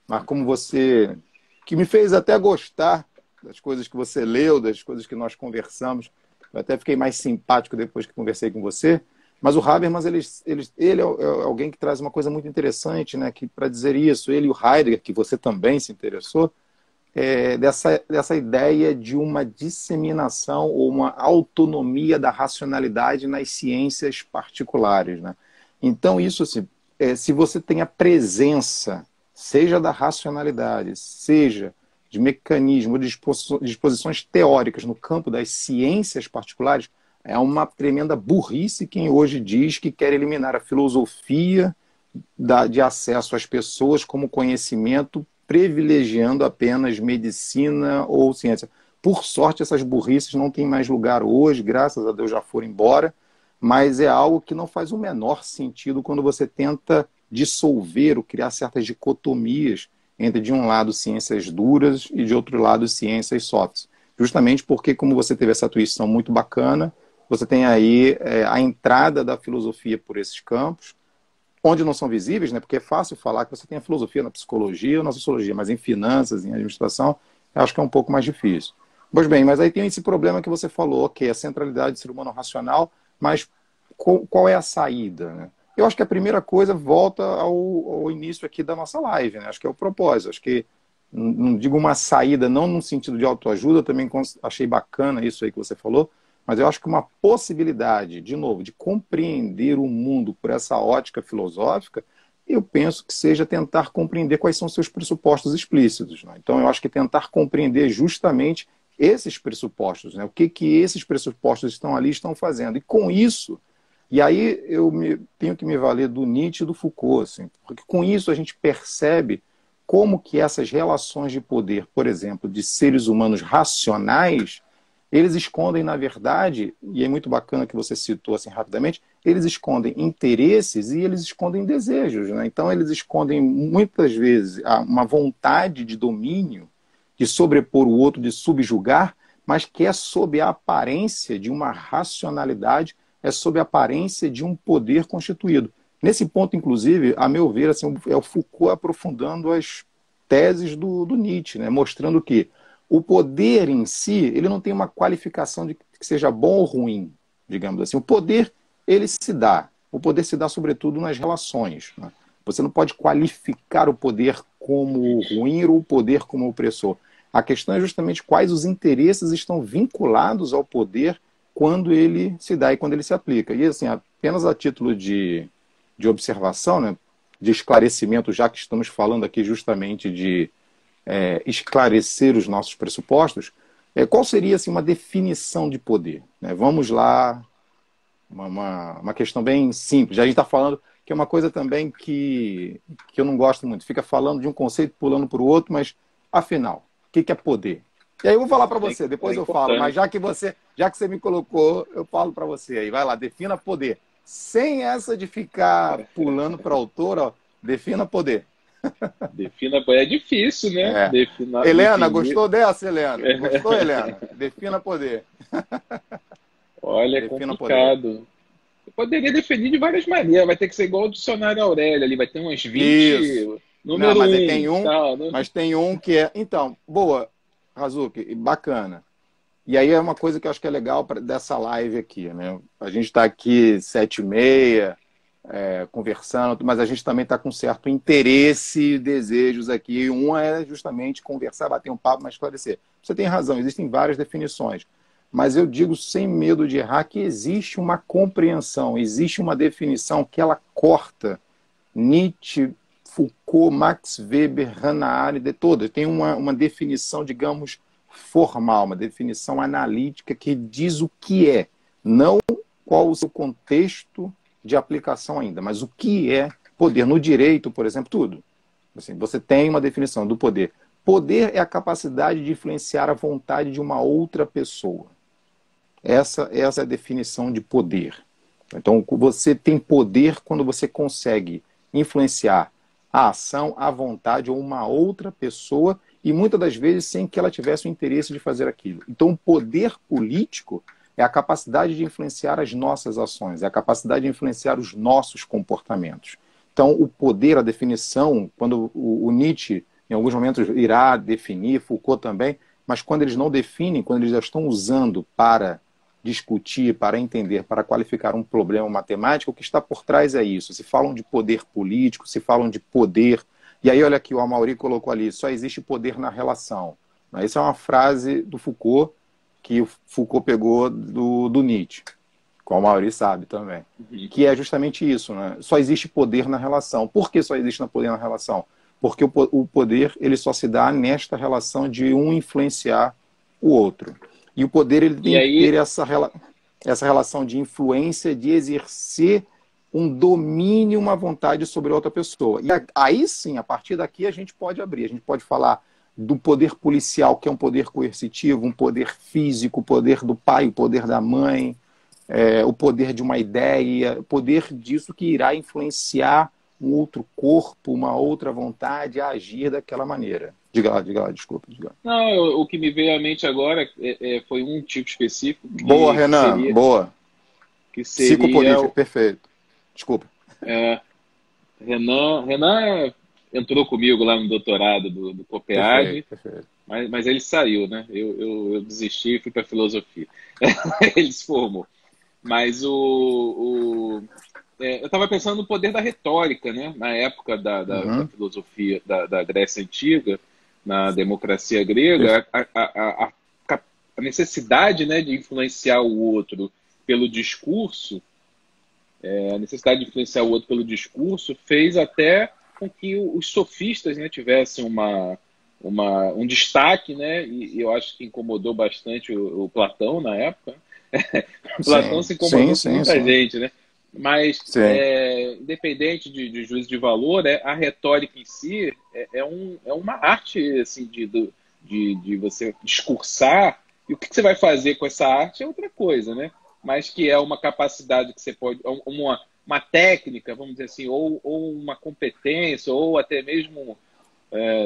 mas como você, que me fez até gostar das coisas que você leu, das coisas que nós conversamos, eu até fiquei mais simpático depois que conversei com você. Mas o Habermas, ele é alguém que traz uma coisa muito interessante, né? Que para dizer isso, ele e o Heidegger, que você também se interessou, dessa ideia de uma disseminação ou uma autonomia da racionalidade nas ciências particulares, né? Então, isso, assim, se você tem a presença, seja da racionalidade, seja de mecanismos, de disposições teóricas no campo das ciências particulares, é uma tremenda burrice quem hoje diz que quer eliminar a filosofia de acesso às pessoas como conhecimento, privilegiando apenas medicina ou ciência. Por sorte, essas burrices não têm mais lugar hoje, graças a Deus já foram embora, mas é algo que não faz o menor sentido quando você tenta dissolver ou criar certas dicotomias entre, de um lado, ciências duras e, de outro lado, ciências softs. Justamente porque, como você teve essa intuição muito bacana, você tem aí a entrada da filosofia por esses campos, onde não são visíveis, né? Porque é fácil falar que você tem a filosofia na psicologia ou na sociologia, mas em finanças, em administração, eu acho que é um pouco mais difícil. Pois bem, mas aí tem esse problema que você falou, que é a centralidade do ser humano racional, mas qual é a saída, né? Eu acho que a primeira coisa volta ao início aqui da nossa live, né? Acho que é o propósito. Acho que, não digo uma saída, não no sentido de autoajuda, também achei bacana isso aí que você falou, mas eu acho que uma possibilidade, de novo, de compreender o mundo por essa ótica filosófica, eu penso que seja tentar compreender quais são seus pressupostos explícitos, né? Então, eu acho que tentar compreender justamente esses pressupostos, né? O que esses pressupostos estão fazendo. E com isso, e aí tenho que me valer do Nietzsche e do Foucault, assim, porque com isso a gente percebe como que essas relações de poder, por exemplo, de seres humanos racionais, eles escondem, na verdade, e é muito bacana que você citou assim rapidamente, eles escondem interesses e eles escondem desejos, né? Então, eles escondem, muitas vezes, uma vontade de domínio, de sobrepor o outro, de subjugar, mas que é sob a aparência de uma racionalidade, é sob a aparência de um poder constituído. Nesse ponto, inclusive, a meu ver, assim, é o Foucault aprofundando as teses do Nietzsche, né? Mostrando que o poder em si, ele não tem uma qualificação de que seja bom ou ruim, digamos assim. O poder, ele se dá. O poder se dá, sobretudo, nas relações, né? Você não pode qualificar o poder como ruim ou o poder como opressor. A questão é justamente quais os interesses estão vinculados ao poder quando ele se dá e quando ele se aplica. E, assim, apenas a título de observação, né, de esclarecimento, já que estamos falando aqui justamente de esclarecer os nossos pressupostos, qual seria assim, uma definição de poder? Vamos lá, uma questão bem simples. A gente está falando que é uma coisa também que eu não gosto muito. Fica falando de um conceito, pulando para o outro, mas, afinal, o que é poder? E aí eu vou falar para você, depois eu falo, mas já que você me colocou, eu falo para você aí. Vai lá, defina poder. Sem essa de ficar pulando para o autor, ó, defina poder. Defina poder. É difícil, né? Helena, gostou dessa, Helena? Gostou, Helena? Defina poder. Olha, é complicado. Poder. Eu poderia definir de várias maneiras. Vai ter que ser igual o dicionário Aurélio ali. Vai ter umas 20. Isso. Número não, mas 1. Tem um que é... Então, boa, Razuki, bacana. E aí é uma coisa que eu acho que é legal dessa live aqui, né? A gente está aqui 7h30, conversando, mas a gente também está com certo interesse, desejos aqui. Um é justamente conversar, bater um papo, mas esclarecer. Você tem razão, existem várias definições, mas eu digo sem medo de errar que existe uma compreensão, existe uma definição que ela corta Nietzsche, Foucault, Max Weber, Hannah Arendt, todas. Tem uma definição, digamos, formal, uma definição analítica que diz o que é, não qual o seu contexto de aplicação ainda, mas o que é poder. No direito, por exemplo, tudo. Assim, você tem uma definição do poder. Poder é a capacidade de influenciar a vontade de uma outra pessoa. Essa é a definição de poder. Então, você tem poder quando você consegue influenciar a ação, a vontade ou uma outra pessoa e muitas das vezes sem que ela tivesse o interesse de fazer aquilo. Então, o poder político é a capacidade de influenciar as nossas ações, é a capacidade de influenciar os nossos comportamentos. Então, o poder, a definição, quando o Nietzsche, em alguns momentos, irá definir, Foucault também, mas quando eles não definem, quando eles já estão usando para discutir, para entender, para qualificar um problema matemático, o que está por trás é isso. Se falam de poder político, se falam de poder. E aí, olha aqui, o Amaury colocou ali, só existe poder na relação. Essa é uma frase do Foucault, que o Foucault pegou do Nietzsche, como o Amaury sabe também, que é justamente isso, né? Só existe poder na relação. Por que só existe poder na relação? Porque o poder ele só se dá nesta relação de um influenciar o outro. E o poder ele tem que ter essa relação de influência, de exercer um domínio, uma vontade sobre outra pessoa. E aí sim, a partir daqui a gente pode abrir, a gente pode falar do poder policial, que é um poder coercitivo, um poder físico, o poder do pai, o poder da mãe, o poder de uma ideia, o poder disso que irá influenciar um outro corpo, uma outra vontade a agir daquela maneira. Diga lá, desculpa. Diga lá. Não, o que me veio à mente agora foi um tipo específico boa, Renan, boa. Que seria psicopolítica, perfeito. Desculpa. Renan entrou comigo lá no doutorado do Copenhague, perfeito. Mas ele saiu, né? Eu desisti e fui para filosofia. Ele se formou. Mas eu estava pensando no poder da retórica, né? Na época da filosofia da Grécia Antiga, na democracia grega, a necessidade, né, de influenciar o outro pelo discurso, a necessidade de influenciar o outro pelo discurso fez até com que os sofistas, né, tivessem um destaque, né? E eu acho que incomodou bastante o Platão na época. O Platão se incomodou com muita gente, né? Mas, independente de juízo de valor, a retórica em si é uma arte assim, de você discursar, e o que você vai fazer com essa arte é outra coisa, né? Mas que é uma capacidade que você pode... Uma técnica, vamos dizer assim, ou uma competência, ou até mesmo,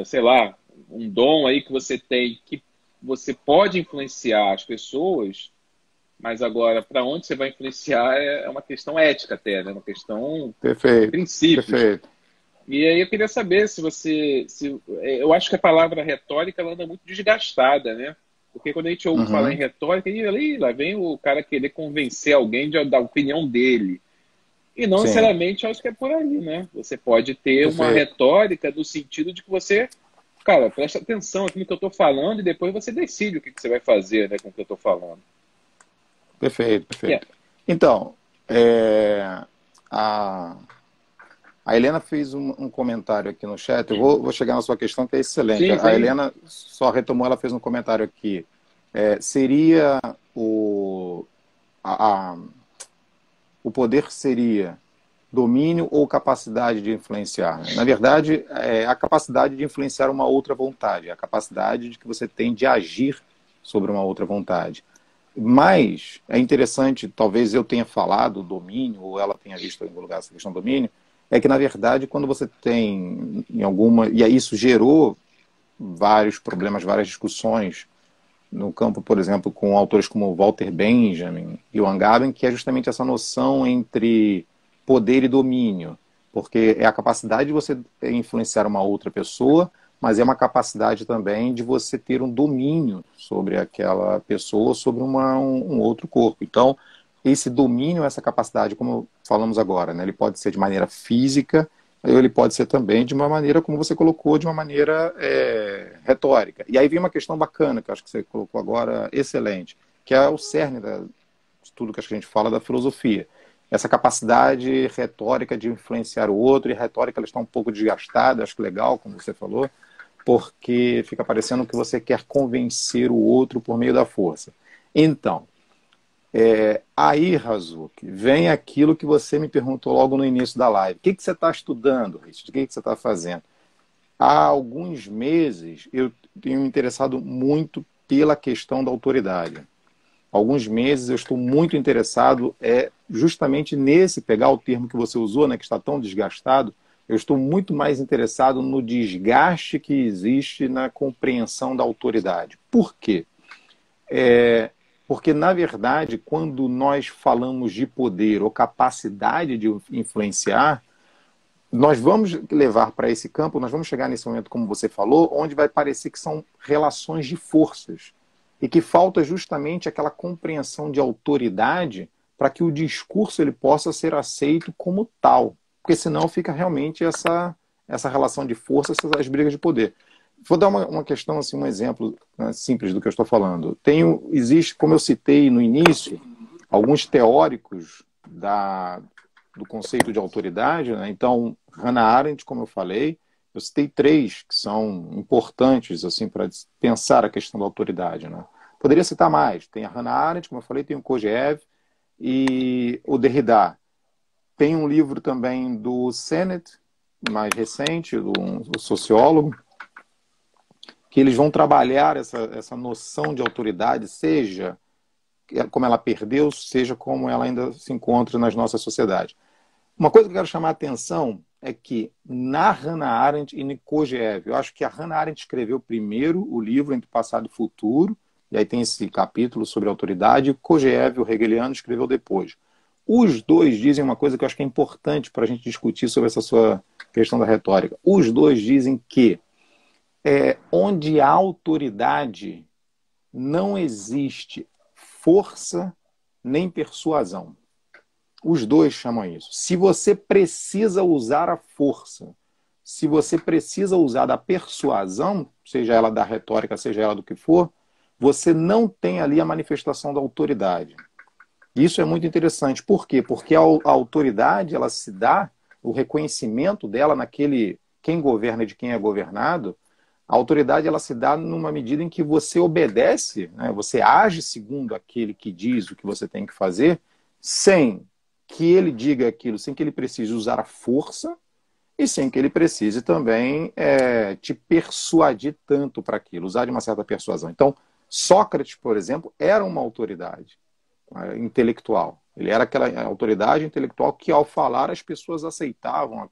sei lá, um dom aí que você tem, que você pode influenciar as pessoas. Mas agora, para onde você vai influenciar é uma questão ética até, né? Uma questão de princípios. Perfeito. E aí eu queria saber eu acho que a palavra retórica ela anda muito desgastada, né? Porque quando a gente ouve falar em retórica, lá vem o cara querer convencer alguém da opinião dele. E não necessariamente acho que é por aí, né? Você pode ter uma retórica no sentido de que você, cara, presta atenção aqui no que eu estou falando e depois você decide o que você vai fazer, né, com o que eu estou falando. Perfeito. Então, a Helena fez um comentário aqui no chat. Eu vou chegar na sua questão, que é excelente. Sim. A Helena só retomou, ela fez um comentário aqui. Seria o poder seria domínio ou capacidade de influenciar? Na verdade, é a capacidade de influenciar uma outra vontade, a capacidade de que você tem de agir sobre uma outra vontade. Mas é interessante, talvez eu tenha falado domínio, ou ela tenha visto em algum lugar essa questão do domínio, é que, na verdade, quando você tem em alguma... E aí isso gerou vários problemas, várias discussões no campo, por exemplo, com autores como Walter Benjamin e o Agamben, que é justamente essa noção entre poder e domínio. Porque é a capacidade de você influenciar uma outra pessoa, mas é uma capacidade também de você ter um domínio sobre aquela pessoa, sobre um outro corpo. Então, esse domínio, essa capacidade, como falamos agora, né? Ele pode ser de maneira física, ou ele pode ser também de uma maneira, como você colocou, de uma maneira retórica. E aí vem uma questão bacana, que eu acho que você colocou agora, excelente, que é o cerne de tudo que a gente fala da filosofia. Essa capacidade retórica de influenciar o outro, e a retórica ela está um pouco desgastada, acho que legal, como você falou, porque fica parecendo que você quer convencer o outro por meio da força. Então, aí, Razuki, vem aquilo que você me perguntou logo no início da live. O que você está estudando, Richard? O que você está fazendo? Há alguns meses eu tenho me interessado muito pela questão da autoridade. Há alguns meses eu estou muito interessado justamente nesse, pegar o termo que você usou, né, que está tão desgastado, eu estou muito mais interessado no desgaste que existe na compreensão da autoridade. Por quê? Porque, na verdade, quando nós falamos de poder ou capacidade de influenciar, nós vamos levar para esse campo, nós vamos chegar nesse momento, como você falou, onde vai parecer que são relações de forças e que falta justamente aquela compreensão de autoridade para que o discurso ele possa ser aceito como tal. Porque senão fica realmente essa relação de força, essas brigas de poder. Vou dar uma questão, assim, um exemplo, né, simples do que eu estou falando. Existe, como eu citei no início, alguns teóricos do conceito de autoridade, né? Então, Hannah Arendt, como eu falei, eu citei 3 que são importantes assim, para pensar a questão da autoridade. Né? Poderia citar mais. Tem a Hannah Arendt, como eu falei, tem o Kojève e o Derrida. Tem um livro também do Sennett, mais recente, do sociólogo, que eles vão trabalhar essa noção de autoridade, seja como ela perdeu, seja como ela ainda se encontra nas nossas sociedades. Uma coisa que eu quero chamar a atenção é que na Hannah Arendt e no Kojève, eu acho que a Hannah Arendt escreveu primeiro o livro Entre Passado e Futuro, e aí tem esse capítulo sobre autoridade, e o Kojève, o hegeliano, escreveu depois. Os dois dizem uma coisa que eu acho que é importante para a gente discutir sobre essa sua questão da retórica. Os dois dizem que onde há autoridade não existe força nem persuasão. Os dois chamam isso. Se você precisa usar a força, se você precisa usar da persuasão, seja ela da retórica, seja ela do que for, você não tem ali a manifestação da autoridade. Isso é muito interessante. Por quê? Porque a autoridade, ela se dá, o reconhecimento dela naquele quem governa e de quem é governado, a autoridade ela se dá numa medida em que você obedece, né? Você age segundo aquele que diz o que você tem que fazer, sem que ele diga aquilo, sem que ele precise usar a força e sem que ele precise também te persuadir tanto para aquilo, usar de uma certa persuasão. Então, Sócrates, por exemplo, era uma autoridade intelectual. Ele era aquela autoridade intelectual que, ao falar, as pessoas aceitavam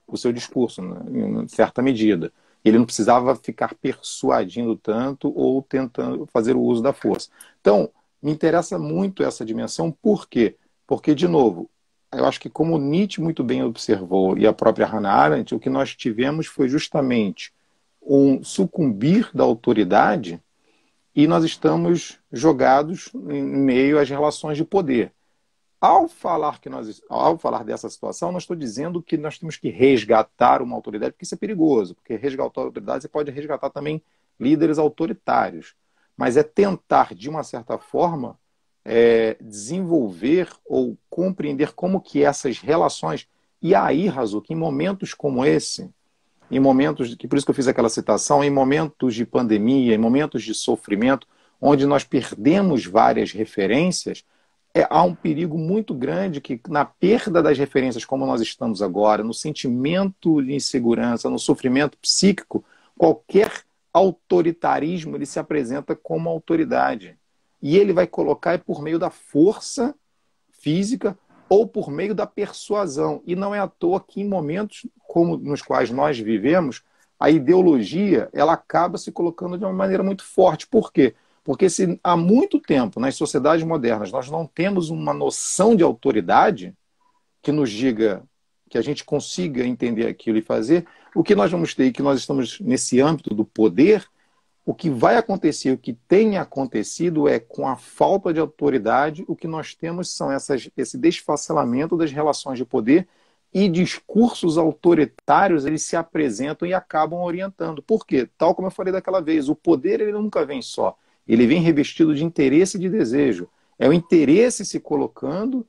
o seu discurso, né, em certa medida. Ele não precisava ficar persuadindo tanto ou tentando fazer o uso da força. Então, me interessa muito essa dimensão. Por quê? Porque, de novo, eu acho que como Nietzsche muito bem observou e a própria Hannah Arendt, o que nós tivemos foi justamente um sucumbir da autoridade e nós estamos jogados em meio às relações de poder. Ao falar dessa situação, não estou dizendo que nós temos que resgatar uma autoridade, porque isso é perigoso, porque resgatar a autoridade você pode resgatar também líderes autoritários. Mas é tentar, de uma certa forma, desenvolver ou compreender como que essas relações... E aí, Razuki, em momentos como esse, em momentos, por isso que eu fiz aquela citação, em momentos de pandemia, em momentos de sofrimento, onde nós perdemos várias referências, há um perigo muito grande que na perda das referências como nós estamos agora, no sentimento de insegurança, no sofrimento psíquico, qualquer autoritarismo ele se apresenta como autoridade. E ele vai colocar por meio da força física ou por meio da persuasão. E não é à toa que em momentos como nos quais nós vivemos, a ideologia ela acaba se colocando de uma maneira muito forte. Por quê? Porque se há muito tempo, nas sociedades modernas, nós não temos uma noção de autoridade que nos diga que a gente consiga entender aquilo e fazer, o que nós vamos ter, e que nós estamos nesse âmbito do poder, O que vai acontecer, o que tem acontecido é, com a falta de autoridade, o que nós temos são esse desfacelamento das relações de poder, e discursos autoritários, eles se apresentam e acabam orientando. Por quê? Tal como eu falei daquela vez, o poder ele nunca vem só. Ele vem revestido de interesse e de desejo. É o interesse se colocando,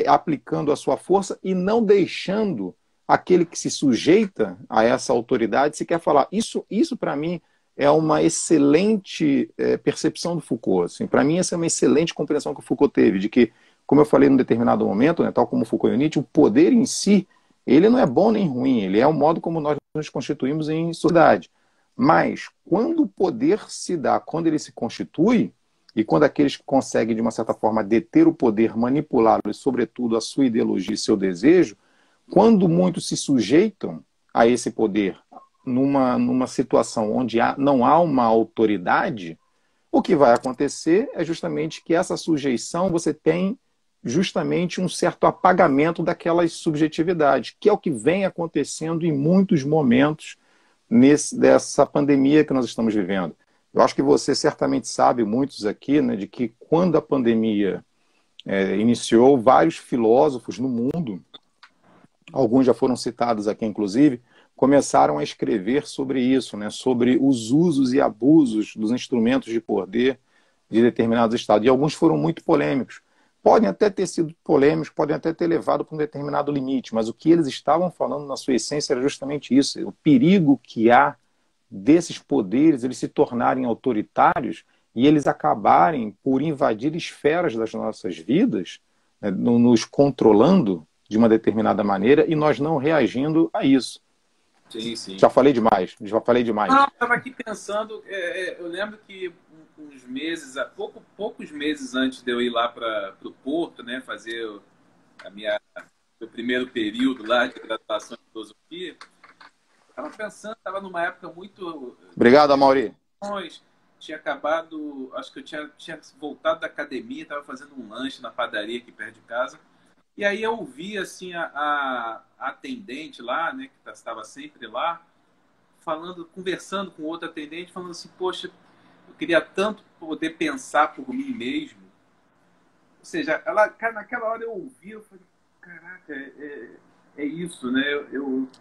aplicando a sua força e não deixando aquele que se sujeita a essa autoridade se quer falar. Isso para mim, é uma excelente percepção do Foucault. Assim. Para mim, essa é uma excelente compreensão que o Foucault teve, de que, como eu falei num determinado momento, né, tal como Foucault e Nietzsche, o poder em si, ele não é bom nem ruim, ele é o modo como nós nos constituímos em sociedade. Mas, quando o poder se dá, quando ele se constitui, e quando aqueles que conseguem, de uma certa forma, deter o poder, manipulá-lo, e, sobretudo, a sua ideologia e seu desejo, quando muitos se sujeitam a esse poder numa situação onde não há uma autoridade, o que vai acontecer é justamente que essa sujeição você tem justamente um certo apagamento daquelas subjetividades, que é o que vem acontecendo em muitos momentos dessa pandemia que nós estamos vivendo. Eu acho que você certamente sabe, muitos aqui, né, de que quando a pandemia iniciou, vários filósofos no mundo, alguns já foram citados aqui inclusive, começaram a escrever sobre isso, né, sobre os usos e abusos dos instrumentos de poder de determinados estados. E alguns foram muito polêmicos. Podem até ter sido polêmicos, podem até ter levado para um determinado limite, mas o que eles estavam falando na sua essência era justamente isso, o perigo que há desses poderes eles se tornarem autoritários e eles acabarem por invadir esferas das nossas vidas, né, nos controlando de uma determinada maneira e nós não reagindo a isso. Sim, sim. Já falei demais, já falei demais. Não, eu estava aqui pensando, eu lembro que uns meses, poucos meses antes de eu ir lá para o Porto, né, fazer meu primeiro período lá de graduação em filosofia, estava pensando, estava numa época muito... Obrigado, Amaury. Tinha acabado, acho que eu tinha voltado da academia, estava fazendo um lanche na padaria aqui perto de casa. E aí eu vi assim, a atendente lá, né, que estava sempre lá, conversando com outra atendente, falando assim, poxa, eu queria tanto poder pensar por mim mesmo. Ou seja, cara, naquela hora eu ouvi, eu falei, caraca, é isso, né?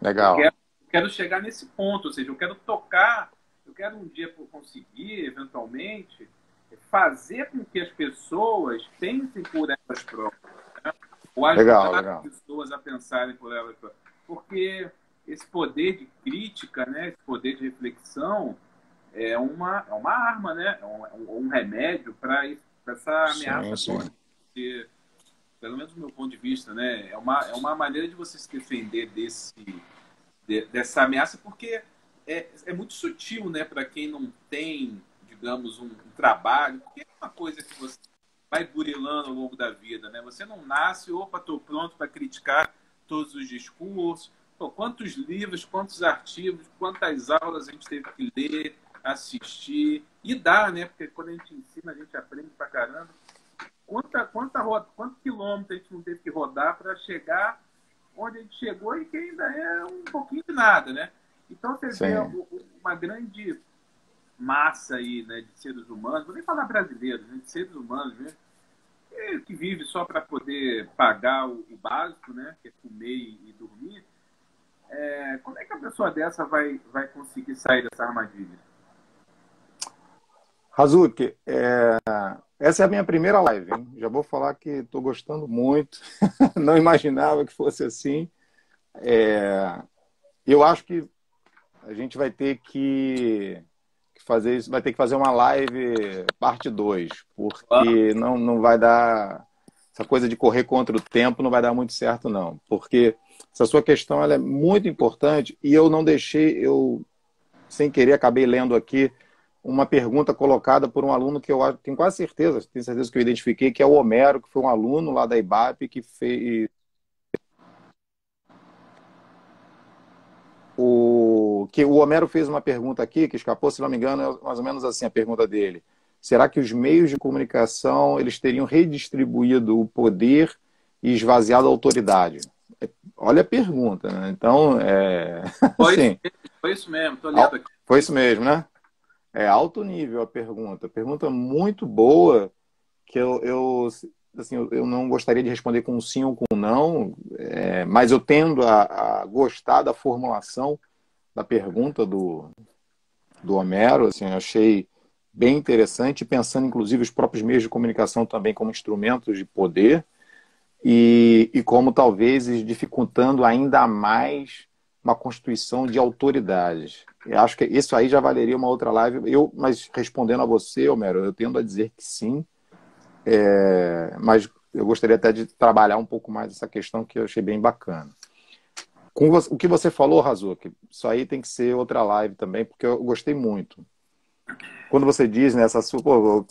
Legal. Eu quero chegar nesse ponto, ou seja, eu quero tocar, eu quero um dia conseguir, eventualmente, fazer com que as pessoas pensem por elas próprias, né? Ou ajudar as pessoas a pensarem por elas próprias. Porque esse poder de crítica, né, esse poder de reflexão, é uma arma, né? Um remédio para essa ameaça toda. Pelo menos do meu ponto de vista, né? É uma maneira de você se defender dessa ameaça, porque é muito sutil, né? Para quem não tem, digamos, um trabalho, porque é uma coisa que você vai burilando ao longo da vida, né? Você não nasce, opa, estou pronto para criticar todos os discursos. Pô, quantos livros, quantos artigos, quantas aulas a gente teve que ler, assistir e dar, né? Porque quando a gente ensina, a gente aprende pra caramba. Quanto quilômetro a gente não teve que rodar para chegar onde a gente chegou e que ainda é um pouquinho de nada, né? Então você vê uma grande massa aí, né, de seres humanos, vou nem falar brasileiros, né, de seres humanos mesmo, que vive só para poder pagar o básico, né, que é comer e dormir. Como é que a pessoa dessa vai conseguir sair dessa armadilha? Razuki, essa é a minha primeira live, hein? Já vou falar que estou gostando muito, não imaginava que fosse assim. Eu acho que a gente vai ter que fazer isso, vai ter que fazer uma live parte 2, porque não vai dar, essa coisa de correr contra o tempo não vai dar muito certo não, porque essa sua questão ela é muito importante e eu não deixei, sem querer acabei lendo aqui uma pergunta colocada por um aluno que eu tenho quase certeza, tenho certeza que eu identifiquei, que é o Homero, que foi um aluno lá da IBAP que fez que o Homero fez uma pergunta aqui, que escapou, se não me engano, é mais ou menos assim a pergunta dele. Será que os meios de comunicação eles teriam redistribuído o poder e esvaziado a autoridade? Olha a pergunta, né? Então, Foi isso mesmo, tô lendo aqui. Foi isso mesmo, né? É alto nível a pergunta. Pergunta muito boa, que assim, eu não gostaria de responder com um sim ou com um não, mas eu tendo a gostar da formulação da pergunta do Homero, assim, eu achei bem interessante, pensando inclusive os próprios meios de comunicação também como instrumentos de poder e como talvez dificultando ainda mais uma constituição de autoridades. Eu acho que isso aí já valeria uma outra live. Mas respondendo a você, Homero, eu tendo a dizer que sim, mas eu gostaria até de trabalhar um pouco mais essa questão que eu achei bem bacana. O que você falou, Razuki, isso aí tem que ser outra live também, porque eu gostei muito. Quando você diz nessa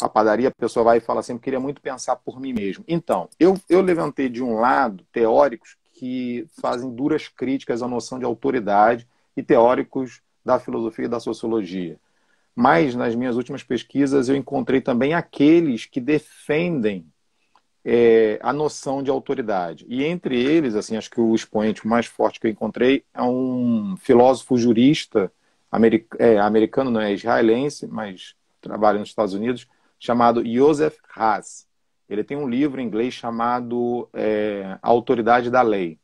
a padaria, a pessoa vai e fala assim, eu queria muito pensar por mim mesmo. Então, eu levantei de um lado teóricos que fazem duras críticas à noção de autoridade e teóricos da filosofia e da sociologia. Mas, nas minhas últimas pesquisas, eu encontrei também aqueles que defendem a noção de autoridade. E entre eles, assim, acho que o expoente mais forte que eu encontrei é um filósofo jurista americano, não é israelense, mas trabalha nos Estados Unidos, chamado Joseph Haas. Ele tem um livro em inglês chamado A Autoridade da Lei,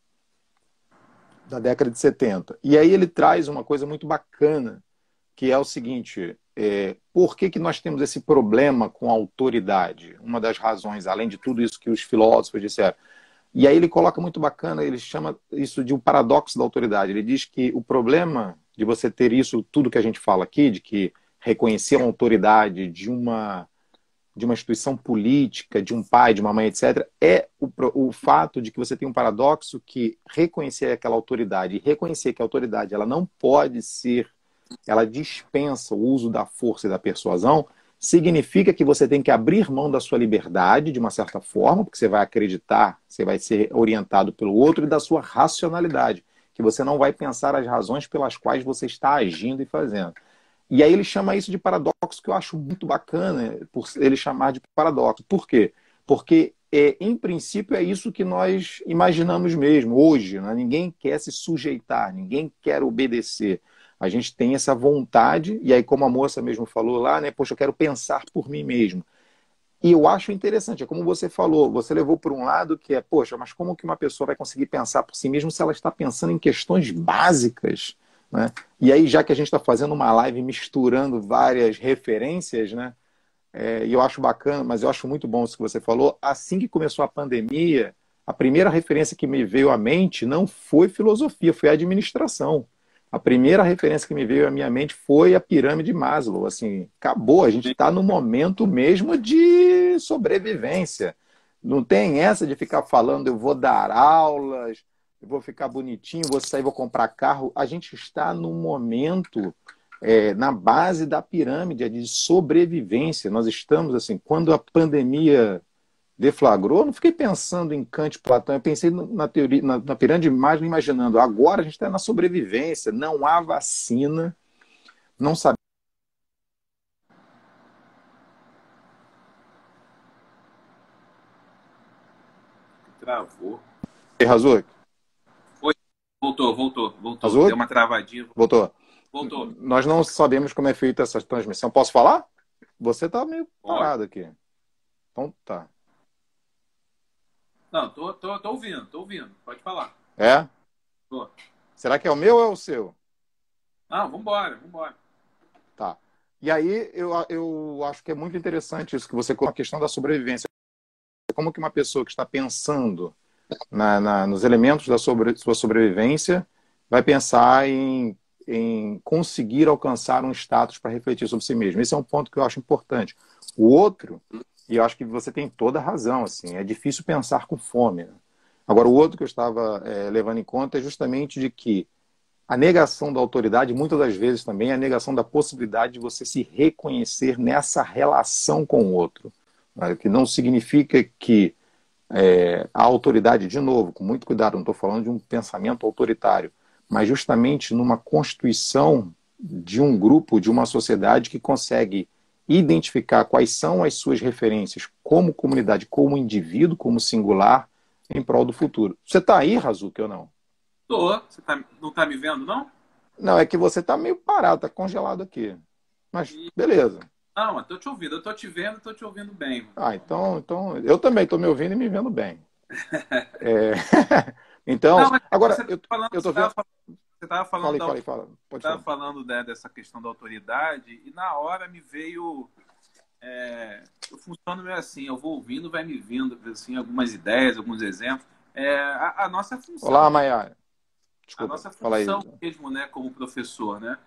da década de 70. E aí ele traz uma coisa muito bacana, que é o seguinte, por que nós temos esse problema com a autoridade? Uma das razões, além de tudo isso que os filósofos disseram. E aí ele coloca muito bacana, ele chama isso de o paradoxo da autoridade. Ele diz que o problema de você ter isso, tudo que a gente fala aqui, de que reconhecer a autoridade de uma instituição política, de um pai, de uma mãe, etc., é o fato de que você tem um paradoxo que reconhecer aquela autoridade e reconhecer que a autoridade ela não pode ser, ela dispensa o uso da força e da persuasão, significa que você tem que abrir mão da sua liberdade, de uma certa forma, porque você vai acreditar, você vai ser orientado pelo outro, e da sua racionalidade, que você não vai pensar as razões pelas quais você está agindo e fazendo. E aí ele chama isso de paradoxo, que eu acho muito bacana, por ele chamar de paradoxo. Por quê? Porque, em princípio, é isso que nós imaginamos mesmo, hoje. Né? Ninguém quer se sujeitar, ninguém quer obedecer. A gente tem essa vontade, e aí, como a moça mesmo falou lá, né? Poxa, eu quero pensar por mim mesmo. E eu acho interessante, é como você falou, você levou por um lado que poxa, mas como que uma pessoa vai conseguir pensar por si mesma se ela está pensando em questões básicas, né? E aí, já que a gente está fazendo uma live misturando várias referências, né? E eu acho bacana, mas eu acho muito bom isso que você falou. Assim que começou a pandemia, a primeira referência que me veio à mente não foi filosofia, foi administração. A primeira referência que me veio à minha mente foi a pirâmide de Maslow. Assim, acabou, a gente está no momento mesmo de sobrevivência. Não tem essa de ficar falando, eu vou dar aulas, eu vou ficar bonitinho, vou sair, vou comprar carro. A gente está num momento na base da pirâmide, é de sobrevivência. Nós estamos, assim, quando a pandemia deflagrou, eu não fiquei pensando em Kant e Platão, eu pensei na teoria, na pirâmide de Maslow, imaginando, agora a gente está na sobrevivência, não há vacina, não sabe. Travou. Ei, Razuk? Oi, voltou. Deu Razuk? uma travadinha. Voltou. Voltou. Nós não sabemos como é feita essa transmissão. Posso falar? Você está meio Pode. parado aqui. Então tá. Não, tô ouvindo. Pode falar. É? Tô. Será que é o meu ou é o seu? Não, vambora. Tá. E aí eu acho que é muito interessante isso que você colocou, a questão da sobrevivência. Como que uma pessoa que está pensando nos elementos da sua sobrevivência vai pensar em conseguir alcançar um status para refletir sobre si mesmo. Esse é um ponto que eu acho importante. O outro, e eu acho que você tem toda a razão, assim, é difícil pensar com fome. Né? Agora, o outro que eu estava levando em conta é justamente de que a negação da autoridade, muitas das vezes também, é a negação da possibilidade de você se reconhecer nessa relação com o outro. Né? Que não significa que a autoridade, de novo, com muito cuidado, não estou falando de um pensamento autoritário, mas justamente numa constituição de um grupo, de uma sociedade que consegue identificar quais são as suas referências como comunidade, como indivíduo, como singular, em prol do futuro. Você está aí, Razuki, ou não? Tô. Você não tá me vendo, não? Não, é que você está meio parado, está congelado aqui. Mas, beleza. Não, eu tô te ouvindo, eu tô te vendo, tô te ouvindo bem. Ah, então eu também estou me ouvindo e me vendo bem. É, então, Não, mas agora, você estava falando, eu tô vendo. você tava falando Falei, da falei, fala. Pode estava falar. falando, né, dessa questão da autoridade, e na hora me veio. Eu funciono meio assim, eu vou ouvindo, vai me vindo assim, algumas ideias, alguns exemplos. A nossa função Olá, mesmo, Maiara. a Desculpa, nossa fala aí. função mesmo, né, como professor, né?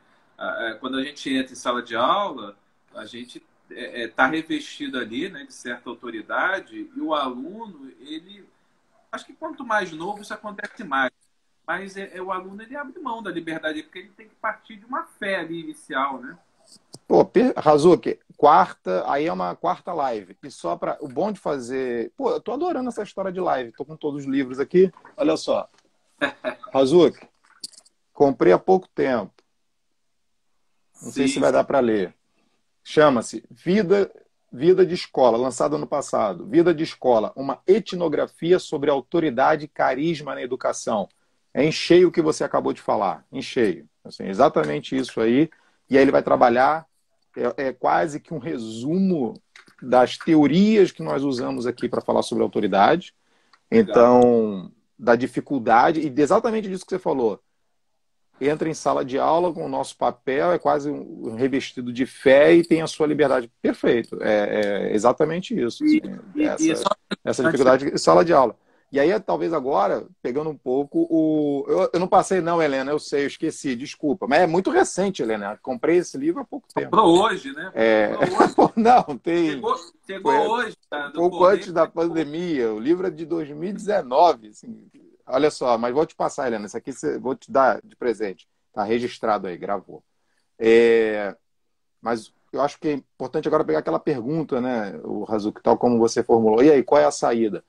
Quando a gente entra em sala de aula, a gente está revestido ali, né, de certa autoridade, e o aluno, ele, acho que quanto mais novo isso acontece mais. Mas o aluno ele abre mão da liberdade, porque ele tem que partir de uma fé ali inicial, né? Pô, Razuki, quarta, aí é uma quarta live. E só para o bom de fazer. Pô, eu tô adorando essa história de live. Tô com todos os livros aqui. Olha só. Razuki, comprei há pouco tempo. Não sei se Sim, vai dar para ler. Chama-se Vida de Escola, lançado ano passado. Vida de Escola, uma etnografia sobre autoridade e carisma na educação. É em cheio o que você acabou de falar, em cheio. Assim, exatamente isso aí. E aí ele vai trabalhar, é quase que um resumo das teorias que nós usamos aqui para falar sobre autoridade. legal. Então, da dificuldade, e exatamente disso que você falou, entra em sala de aula com o nosso papel, é quase um revestido de fé e tem a sua liberdade. Perfeito. É exatamente isso. Assim, E só essa antes de... dificuldade de sala de aula. E aí, talvez agora, pegando um pouco o. Eu não passei, não, Helena, eu sei, eu esqueci, desculpa. Mas é muito recente, Helena. Comprei esse livro há pouco tempo. Comprou hoje, né? É... Comprou hoje. Não, tem. Chegou Foi hoje, um tá, do pouco correio. antes da pandemia. O livro é de 2019. Assim. Olha só, mas vou te passar, Helena. Isso aqui vou te dar de presente. Tá registrado aí, gravou. Mas eu acho que é importante agora pegar aquela pergunta, né, o Razuki, tal como você formulou. E aí, qual é a saída?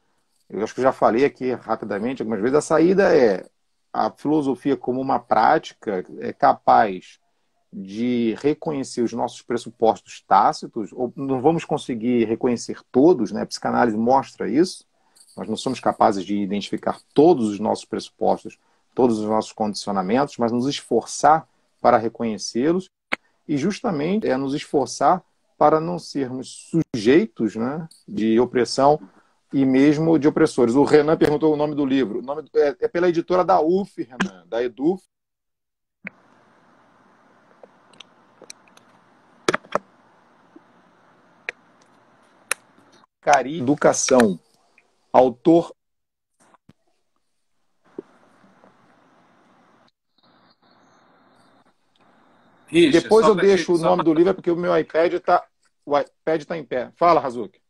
Eu acho que eu já falei aqui rapidamente algumas vezes. A saída é a filosofia como uma prática é capaz de reconhecer os nossos pressupostos tácitos, ou não vamos conseguir reconhecer todos, né? A psicanálise mostra isso. Nós não somos capazes de identificar todos os nossos pressupostos, todos os nossos condicionamentos, mas nos esforçar para reconhecê-los e justamente nos esforçar para não sermos sujeitos, né, de opressão e mesmo de opressores. O Renan perguntou o nome do livro. O nome é pela editora da UF, Renan, da Eduf. Cari Educação. Autor. Richard, Depois só eu para deixo o nome do livro, é porque o iPad está em pé. Fala, Razuki.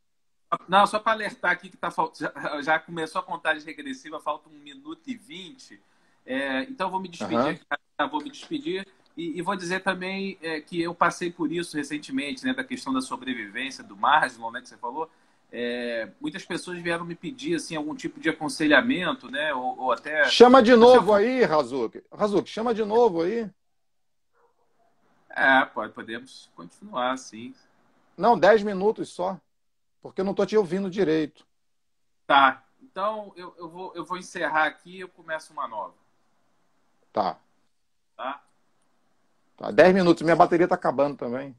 não, só para alertar aqui que tá, já começou a contagem regressiva, falta 1 minuto e 20. Então eu vou me despedir Uhum. aqui, tá? Vou me despedir e vou dizer também que eu passei por isso recentemente, né, da questão da sobrevivência, do Maslow, né, que você falou. Muitas pessoas vieram me pedir assim, algum tipo de aconselhamento, né, ou até... Chama de Assim, novo aí, Razuki. Razuki, chama de novo aí. podemos continuar, sim. Não, 10 minutos só. Porque eu não estou te ouvindo direito. Tá, então eu vou encerrar aqui e eu começo uma nova. Tá. Tá? Tá. 10 minutos. Minha bateria está acabando também.